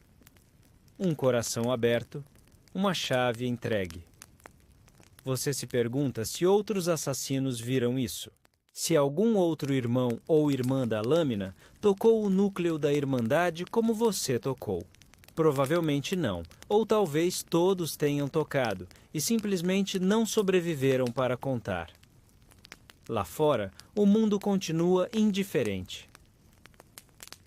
Um coração aberto, uma chave entregue. Você se pergunta se outros assassinos viram isso. Se algum outro irmão ou irmã da lâmina tocou o núcleo da Irmandade como você tocou. Provavelmente não, ou talvez todos tenham tocado e simplesmente não sobreviveram para contar. Lá fora, o mundo continua indiferente.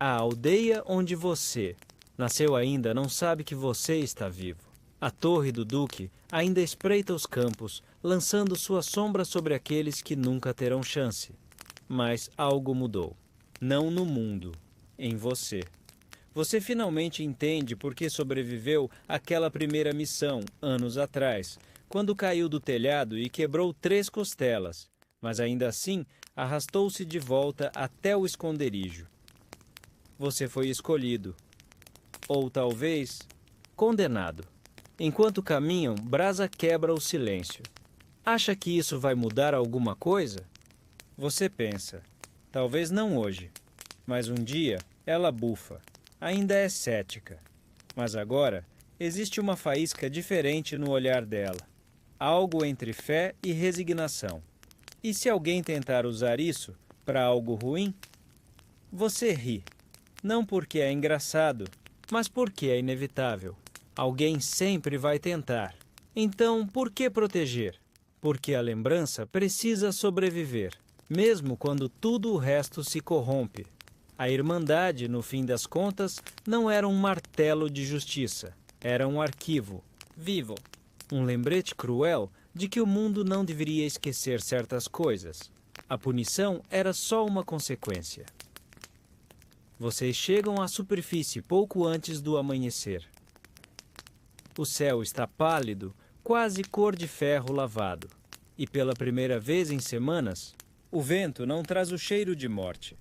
A aldeia onde você nasceu ainda não sabe que você está vivo. A torre do Duque ainda espreita os campos, lançando sua sombra sobre aqueles que nunca terão chance. Mas algo mudou. Não no mundo, em você. Você finalmente entende por que sobreviveu àquela primeira missão, anos atrás, quando caiu do telhado e quebrou 3 costelas, mas ainda assim arrastou-se de volta até o esconderijo. Você foi escolhido. Ou talvez, condenado. Enquanto caminham, Brasa quebra o silêncio. Acha que isso vai mudar alguma coisa? Você pensa, talvez não hoje, mas um dia ela bufa. Ainda é cética, mas agora existe uma faísca diferente no olhar dela. Algo entre fé e resignação. E se alguém tentar usar isso para algo ruim? Você ri. Não porque é engraçado, mas porque é inevitável. Alguém sempre vai tentar. Então, por que proteger? Porque a lembrança precisa sobreviver, mesmo quando tudo o resto se corrompe. A Irmandade, no fim das contas, não era um martelo de justiça. Era um arquivo vivo. Um lembrete cruel de que o mundo não deveria esquecer certas coisas. A punição era só uma consequência. Vocês chegam à superfície pouco antes do amanhecer. O céu está pálido, quase cor de ferro lavado. E pela primeira vez em semanas, o vento não traz o cheiro de morte.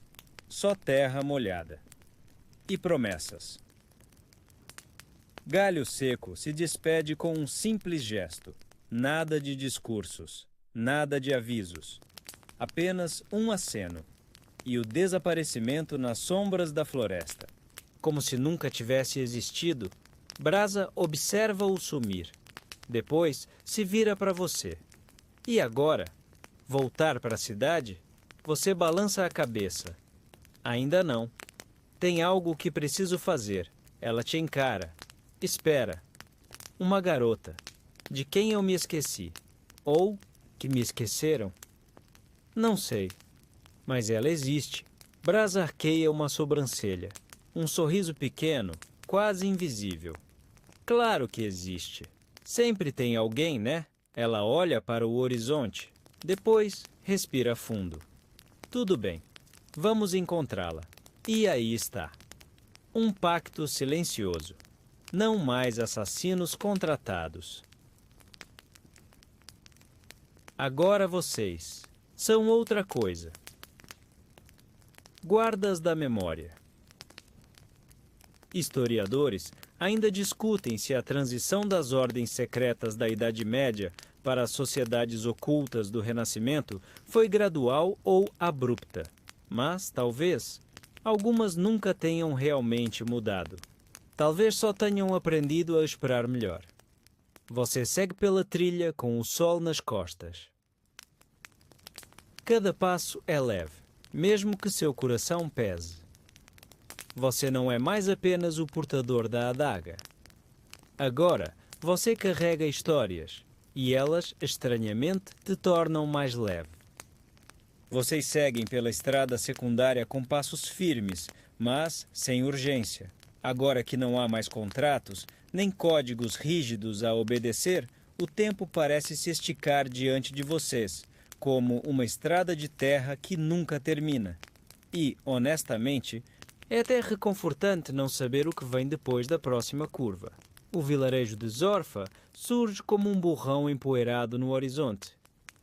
Só terra molhada. E promessas. Galho Seco se despede com um simples gesto. Nada de discursos, nada de avisos. Apenas um aceno. E o desaparecimento nas sombras da floresta. Como se nunca tivesse existido, Brasa observa-o sumir. Depois se vira para você. E agora? Voltar para a cidade? Você balança a cabeça. Ainda não. Tem algo que preciso fazer. Ela te encara. Espera. Uma garota. De quem eu me esqueci. Ou que me esqueceram. Não sei. Mas ela existe. Braz arqueia uma sobrancelha. Um sorriso pequeno, quase invisível. Claro que existe. Sempre tem alguém, né? Ela olha para o horizonte. Depois, respira fundo. Tudo bem. Vamos encontrá-la. E aí está. Um pacto silencioso. Não mais assassinos contratados. Agora vocês são outra coisa. Guardas da memória. Historiadores ainda discutem se a transição das ordens secretas da Idade Média para as sociedades ocultas do Renascimento foi gradual ou abrupta. Mas, talvez, algumas nunca tenham realmente mudado. Talvez só tenham aprendido a esperar melhor. Você segue pela trilha com o sol nas costas. Cada passo é leve, mesmo que seu coração pese. Você não é mais apenas o portador da adaga. Agora, você carrega histórias, e elas, estranhamente, te tornam mais leve. Vocês seguem pela estrada secundária com passos firmes, mas sem urgência. Agora que não há mais contratos, nem códigos rígidos a obedecer, o tempo parece se esticar diante de vocês, como uma estrada de terra que nunca termina. E, honestamente, é até reconfortante não saber o que vem depois da próxima curva. O vilarejo de Zorfa surge como um borrão empoeirado no horizonte.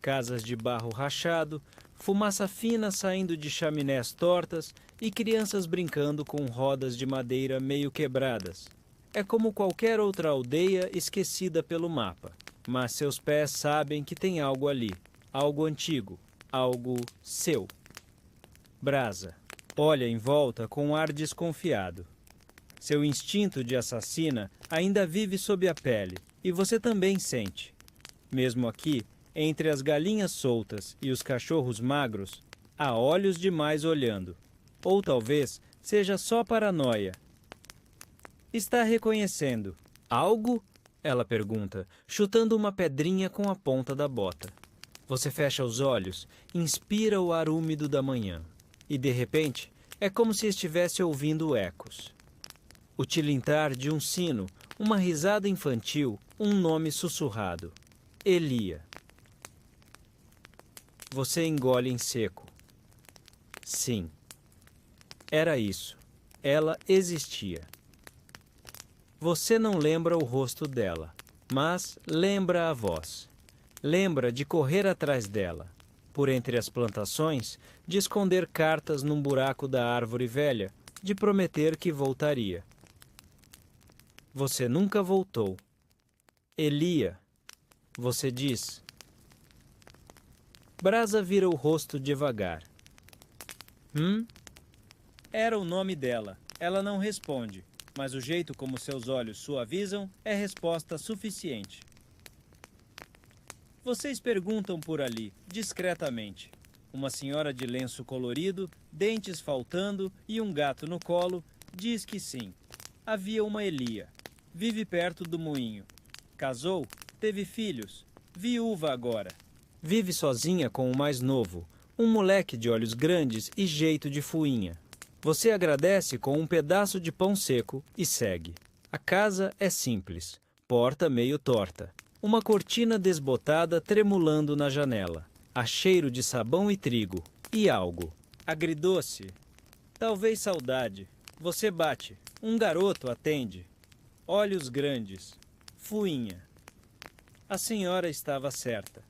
Casas de barro rachado, fumaça fina saindo de chaminés tortas e crianças brincando com rodas de madeira meio quebradas. É como qualquer outra aldeia esquecida pelo mapa, mas seus pés sabem que tem algo ali, algo antigo, algo seu. Brasa. Olha em volta com um ar desconfiado. Seu instinto de assassina ainda vive sob a pele, e você também sente. Mesmo aqui, entre as galinhas soltas e os cachorros magros, há olhos demais olhando. Ou talvez seja só paranoia. Está reconhecendo algo? Ela pergunta, chutando uma pedrinha com a ponta da bota. Você fecha os olhos, inspira o ar úmido da manhã. E, de repente, é como se estivesse ouvindo ecos. O tilintar de um sino, uma risada infantil, um nome sussurrado. Elia. Você engole em seco. Sim. Era isso. Ela existia. Você não lembra o rosto dela, mas lembra a voz. Lembra de correr atrás dela, por entre as plantações, de esconder cartas num buraco da árvore velha, de prometer que voltaria. Você nunca voltou. Elia, você diz. Brasa vira o rosto devagar. Era o nome dela. Ela não responde, mas o jeito como seus olhos suavizam é resposta suficiente. Vocês perguntam por ali, discretamente. Uma senhora de lenço colorido, dentes faltando e um gato no colo, diz que sim. Havia uma Elia. Vive perto do moinho. Casou, teve filhos, viúva agora. Vive sozinha com o mais novo, um moleque de olhos grandes e jeito de fuinha. Você agradece com um pedaço de pão seco e segue. A casa é simples, porta meio torta. Uma cortina desbotada tremulando na janela. Há cheiro de sabão e trigo. E algo. Agridoce. Talvez saudade. Você bate. Um garoto atende. Olhos grandes. Fuinha. A senhora estava certa.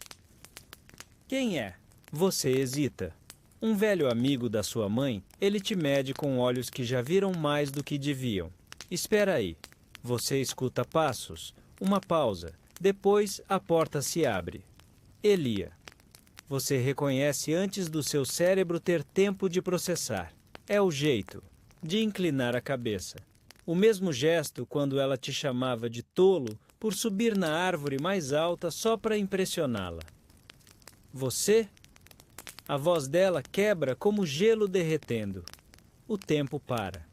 Quem é? Você hesita. Um velho amigo da sua mãe, ele te mede com olhos que já viram mais do que deviam. Espera aí. Você escuta passos. Uma pausa. Depois a porta se abre. Elia. Você reconhece antes do seu cérebro ter tempo de processar. É o jeito de inclinar a cabeça. O mesmo gesto quando ela te chamava de tolo por subir na árvore mais alta só para impressioná-la. Você? A voz dela quebra como gelo derretendo. O tempo para.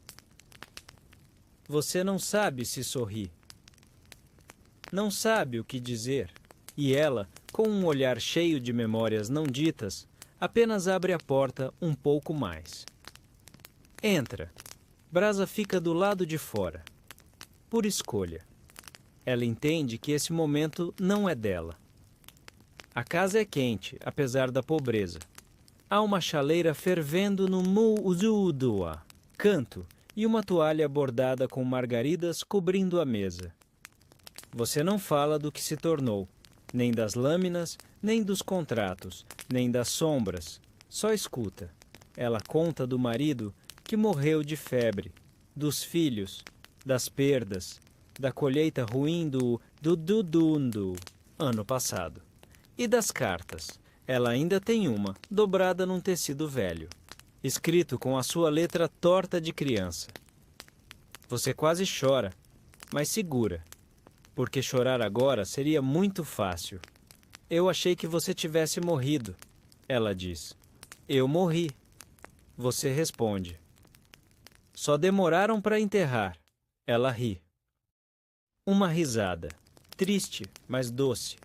Você não sabe se sorri. Não sabe o que dizer. E ela, com um olhar cheio de memórias não ditas, apenas abre a porta um pouco mais. Entra. Brasa fica do lado de fora. Por escolha. Ela entende que esse momento não é dela. A casa é quente, apesar da pobreza. Há uma chaleira fervendo no muuzudua, canto, e uma toalha bordada com margaridas cobrindo a mesa. Você não fala do que se tornou, nem das lâminas, nem dos contratos, nem das sombras. Só escuta. Ela conta do marido que morreu de febre, dos filhos, das perdas, da colheita ruim do Dudundu ano passado. E das cartas. Ela ainda tem uma, dobrada num tecido velho, escrito com a sua letra torta de criança. Você quase chora, mas segura, porque chorar agora seria muito fácil. Eu achei que você tivesse morrido, ela diz. Eu morri. Você responde. Só demoraram para enterrar. Ela ri. Uma risada, triste, mas doce,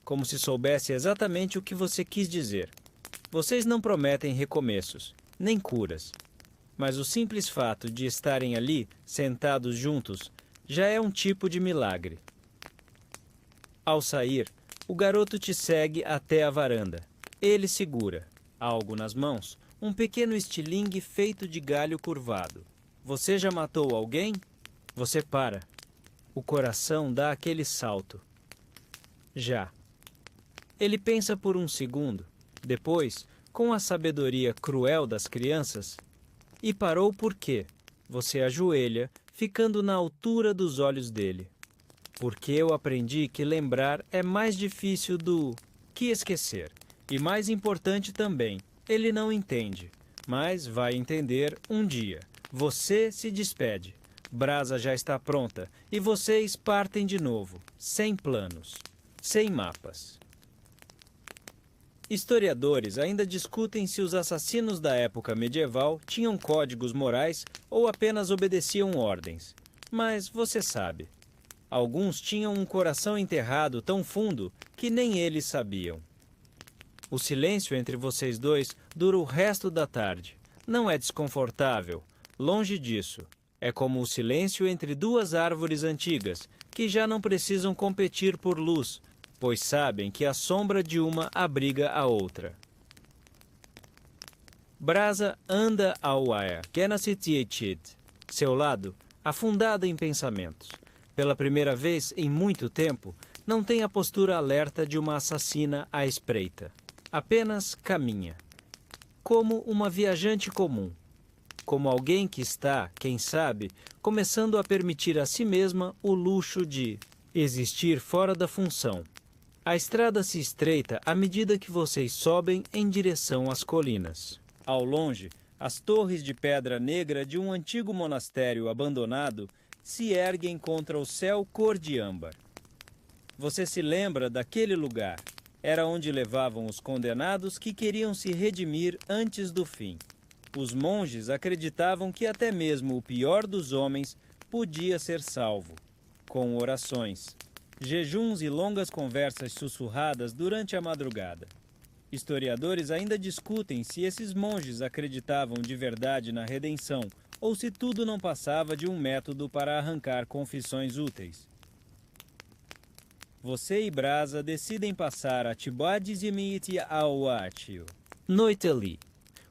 como se soubesse exatamente o que você quis dizer. Vocês não prometem recomeços, nem curas. Mas o simples fato de estarem ali, sentados juntos, já é um tipo de milagre. Ao sair, o garoto te segue até a varanda. Ele segura, algo nas mãos, um pequeno estilingue feito de galho curvado. Você já matou alguém? Você para. O coração dá aquele salto. Já. Ele pensa por um segundo. Depois, com a sabedoria cruel das crianças, e parou por quê? Você ajoelha, ficando na altura dos olhos dele. Porque eu aprendi que lembrar é mais difícil do que esquecer. E mais importante também, ele não entende, mas vai entender um dia. Você se despede. Brasa já está pronta e vocês partem de novo, sem planos, sem mapas. Historiadores ainda discutem se os assassinos da época medieval tinham códigos morais ou apenas obedeciam ordens. Mas você sabe, alguns tinham um coração enterrado tão fundo que nem eles sabiam. O silêncio entre vocês dois dura o resto da tarde. Não é desconfortável, longe disso. É como o silêncio entre duas árvores antigas, que já não precisam competir por luz, pois sabem que a sombra de uma abriga a outra. Brasa anda ao ar, Genasitiechid, seu lado, afundada em pensamentos. Pela primeira vez em muito tempo, não tem a postura alerta de uma assassina à espreita. Apenas caminha. Como uma viajante comum. Como alguém que está, quem sabe, começando a permitir a si mesma o luxo de existir fora da função. A estrada se estreita à medida que vocês sobem em direção às colinas. Ao longe, as torres de pedra negra de um antigo monastério abandonado se erguem contra o céu cor de âmbar. Você se lembra daquele lugar. Era onde levavam os condenados que queriam se redimir antes do fim. Os monges acreditavam que até mesmo o pior dos homens podia ser salvo, com orações, jejuns e longas conversas sussurradas durante a madrugada. Historiadores ainda discutem se esses monges acreditavam de verdade na redenção ou se tudo não passava de um método para arrancar confissões úteis. Você e Brasa decidem passar a Tibadizimiti Awatio. Noite ali.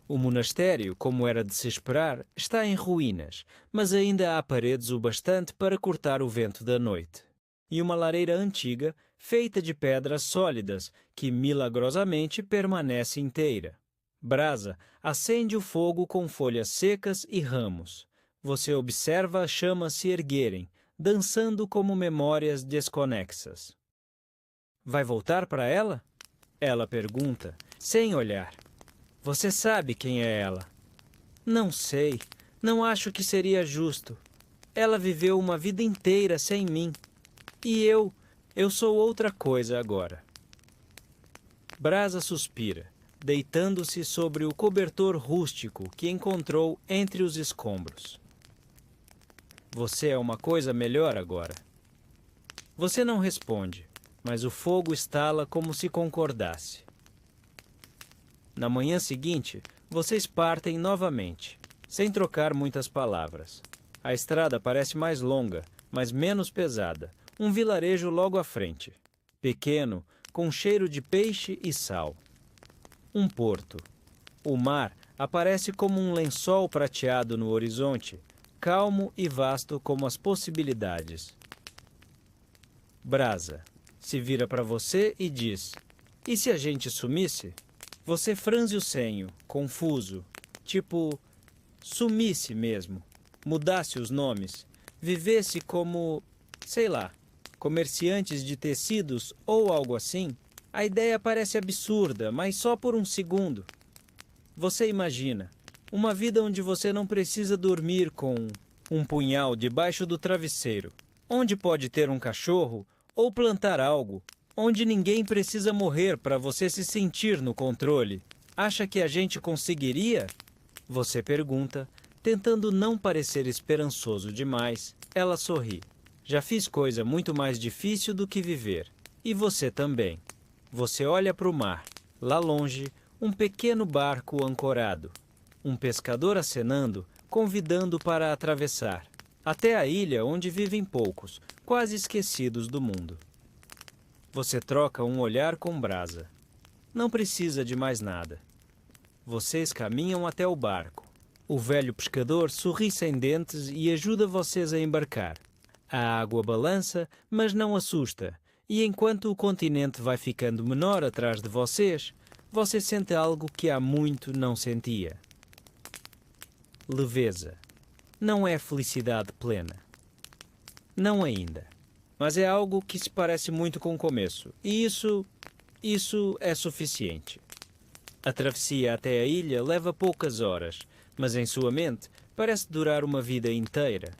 O monastério, como era de se esperar, está em ruínas, mas ainda há paredes o bastante para cortar o vento da noite. E uma lareira antiga, feita de pedras sólidas, que milagrosamente permanece inteira. Brasa acende o fogo com folhas secas e ramos. Você observa as chamas se erguerem, dançando como memórias desconexas. Vai voltar para ela? Ela pergunta, sem olhar. Você sabe quem é ela? Não sei. Não acho que seria justo. Ela viveu uma vida inteira sem mim. E eu sou outra coisa agora. Brasa suspira, deitando-se sobre o cobertor rústico que encontrou entre os escombros. Você é uma coisa melhor agora. Você não responde, mas o fogo estala como se concordasse. Na manhã seguinte, vocês partem novamente, sem trocar muitas palavras. A estrada parece mais longa, mas menos pesada. Um vilarejo logo à frente. Pequeno, com cheiro de peixe e sal. Um porto. O mar aparece como um lençol prateado no horizonte, calmo e vasto como as possibilidades. Brasa se vira para você e diz: "E se a gente sumisse?" Você franze o senho, confuso, tipo, sumisse mesmo, mudasse os nomes, vivesse como, sei lá, comerciantes de tecidos ou algo assim. A ideia parece absurda, mas só por um segundo. Você imagina uma vida onde você não precisa dormir com um punhal debaixo do travesseiro, onde pode ter um cachorro ou plantar algo, onde ninguém precisa morrer para você se sentir no controle. Acha que a gente conseguiria? Você pergunta, tentando não parecer esperançoso demais. Ela sorri. Já fiz coisa muito mais difícil do que viver. E você também. Você olha para o mar. Lá longe, um pequeno barco ancorado. Um pescador acenando, convidando para atravessar. Até a ilha onde vivem poucos, quase esquecidos do mundo. Você troca um olhar com Brasa. Não precisa de mais nada. Vocês caminham até o barco. O velho pescador sorri sem dentes e ajuda vocês a embarcar. A água balança, mas não assusta. E enquanto o continente vai ficando menor atrás de vocês, você sente algo que há muito não sentia. Leveza. Não é felicidade plena. Não ainda. Mas é algo que se parece muito com o começo. E isso é suficiente. A travessia até a ilha leva poucas horas, mas em sua mente parece durar uma vida inteira.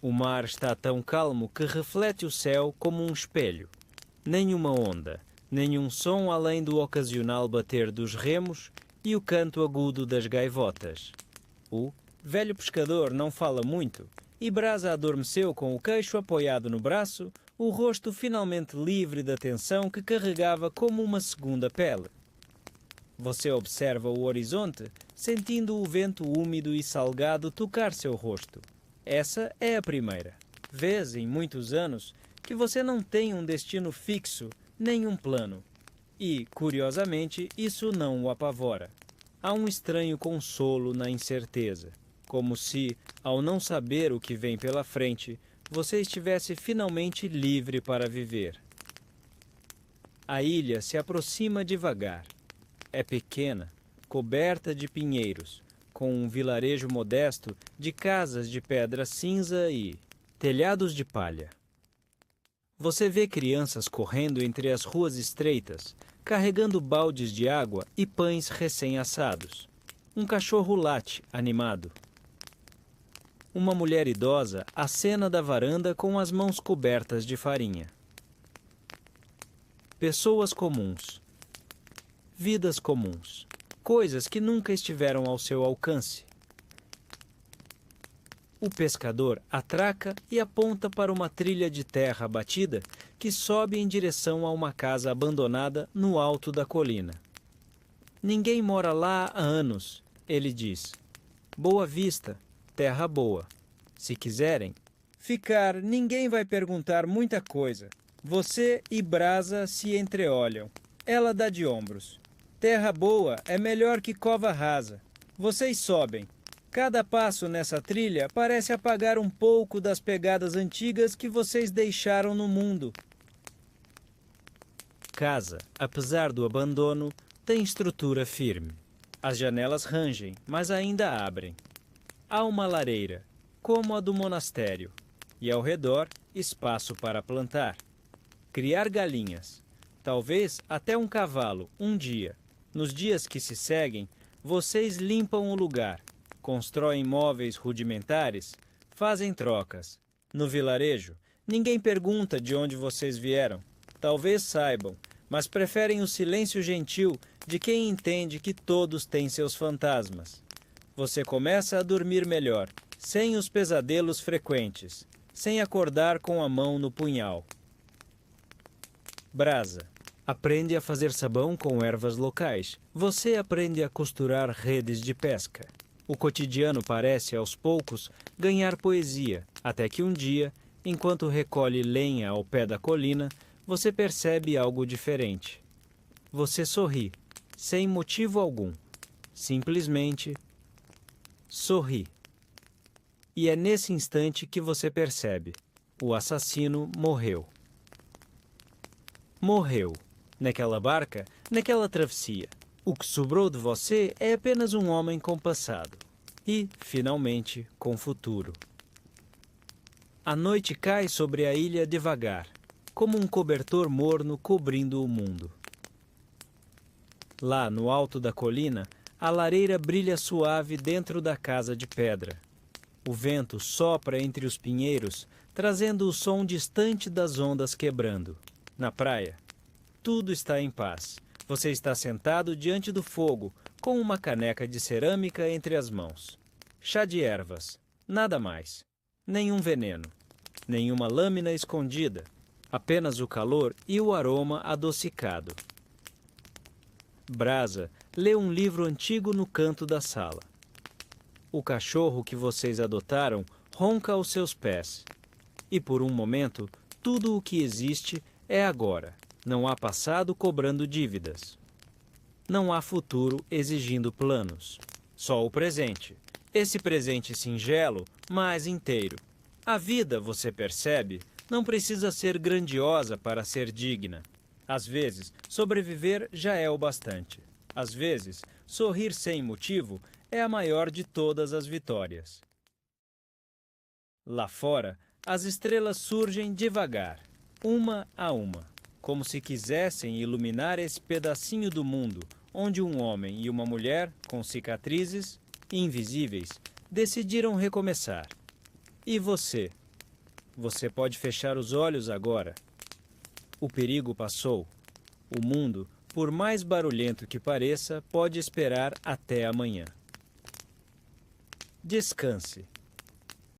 O mar está tão calmo que reflete o céu como um espelho. Nenhuma onda, nenhum som além do ocasional bater dos remos e o canto agudo das gaivotas. O velho pescador não fala muito, e Brasa adormeceu com o queixo apoiado no braço, o rosto finalmente livre da tensão que carregava como uma segunda pele. Você observa o horizonte, sentindo o vento úmido e salgado tocar seu rosto. Essa é a primeira vez em muitos anos que você não tem um destino fixo, nem um plano. E, curiosamente, isso não o apavora. Há um estranho consolo na incerteza, como se, ao não saber o que vem pela frente, você estivesse finalmente livre para viver. A ilha se aproxima devagar. É pequena, coberta de pinheiros, com um vilarejo modesto de casas de pedra cinza e telhados de palha. Você vê crianças correndo entre as ruas estreitas, carregando baldes de água e pães recém-assados. Um cachorro late, animado. Uma mulher idosa acena da varanda com as mãos cobertas de farinha. Pessoas comuns. Vidas comuns. Coisas que nunca estiveram ao seu alcance. O pescador atraca e aponta para uma trilha de terra batida que sobe em direção a uma casa abandonada no alto da colina. Ninguém mora lá há anos, ele diz. Boa vista, terra boa. Se quiserem ficar, ninguém vai perguntar muita coisa. Você e Brasa se entreolham. Ela dá de ombros. Terra boa é melhor que cova rasa. Vocês sobem. Cada passo nessa trilha parece apagar um pouco das pegadas antigas que vocês deixaram no mundo. Casa, apesar do abandono, tem estrutura firme. As janelas rangem, mas ainda abrem. Há uma lareira, como a do monastério, e ao redor espaço para plantar. Criar galinhas, talvez até um cavalo, um dia. Nos dias que se seguem, vocês limpam o lugar, constroem móveis rudimentares, fazem trocas. No vilarejo, ninguém pergunta de onde vocês vieram. Talvez saibam, mas preferem o silêncio gentil de quem entende que todos têm seus fantasmas. Você começa a dormir melhor, sem os pesadelos frequentes, sem acordar com a mão no punhal. Brasa. Aprende a fazer sabão com ervas locais. Você aprende a costurar redes de pesca. O cotidiano parece, aos poucos, ganhar poesia, até que um dia, enquanto recolhe lenha ao pé da colina, você percebe algo diferente. Você sorri, sem motivo algum. Simplesmente sorri. E é nesse instante que você percebe: o assassino morreu. Morreu. Naquela barca, naquela travessia. O que sobrou de você é apenas um homem com passado. E, finalmente, com futuro. A noite cai sobre a ilha devagar, como um cobertor morno cobrindo o mundo. Lá, no alto da colina, a lareira brilha suave dentro da casa de pedra. O vento sopra entre os pinheiros, trazendo o som distante das ondas quebrando. Na praia, tudo está em paz. Você está sentado diante do fogo, com uma caneca de cerâmica entre as mãos. Chá de ervas, nada mais. Nenhum veneno, nenhuma lâmina escondida. Apenas o calor e o aroma adocicado. Brasa lê um livro antigo no canto da sala. O cachorro que vocês adotaram ronca aos seus pés. E por um momento, tudo o que existe é agora. Não há passado cobrando dívidas. Não há futuro exigindo planos. Só o presente. Esse presente singelo, mas inteiro. A vida, você percebe, não precisa ser grandiosa para ser digna. Às vezes, sobreviver já é o bastante. Às vezes, sorrir sem motivo é a maior de todas as vitórias. Lá fora, as estrelas surgem devagar, uma a uma, como se quisessem iluminar esse pedacinho do mundo onde um homem e uma mulher, com cicatrizes, invisíveis, decidiram recomeçar. E você? Você pode fechar os olhos agora. O perigo passou. O mundo, por mais barulhento que pareça, pode esperar até amanhã. Descanse.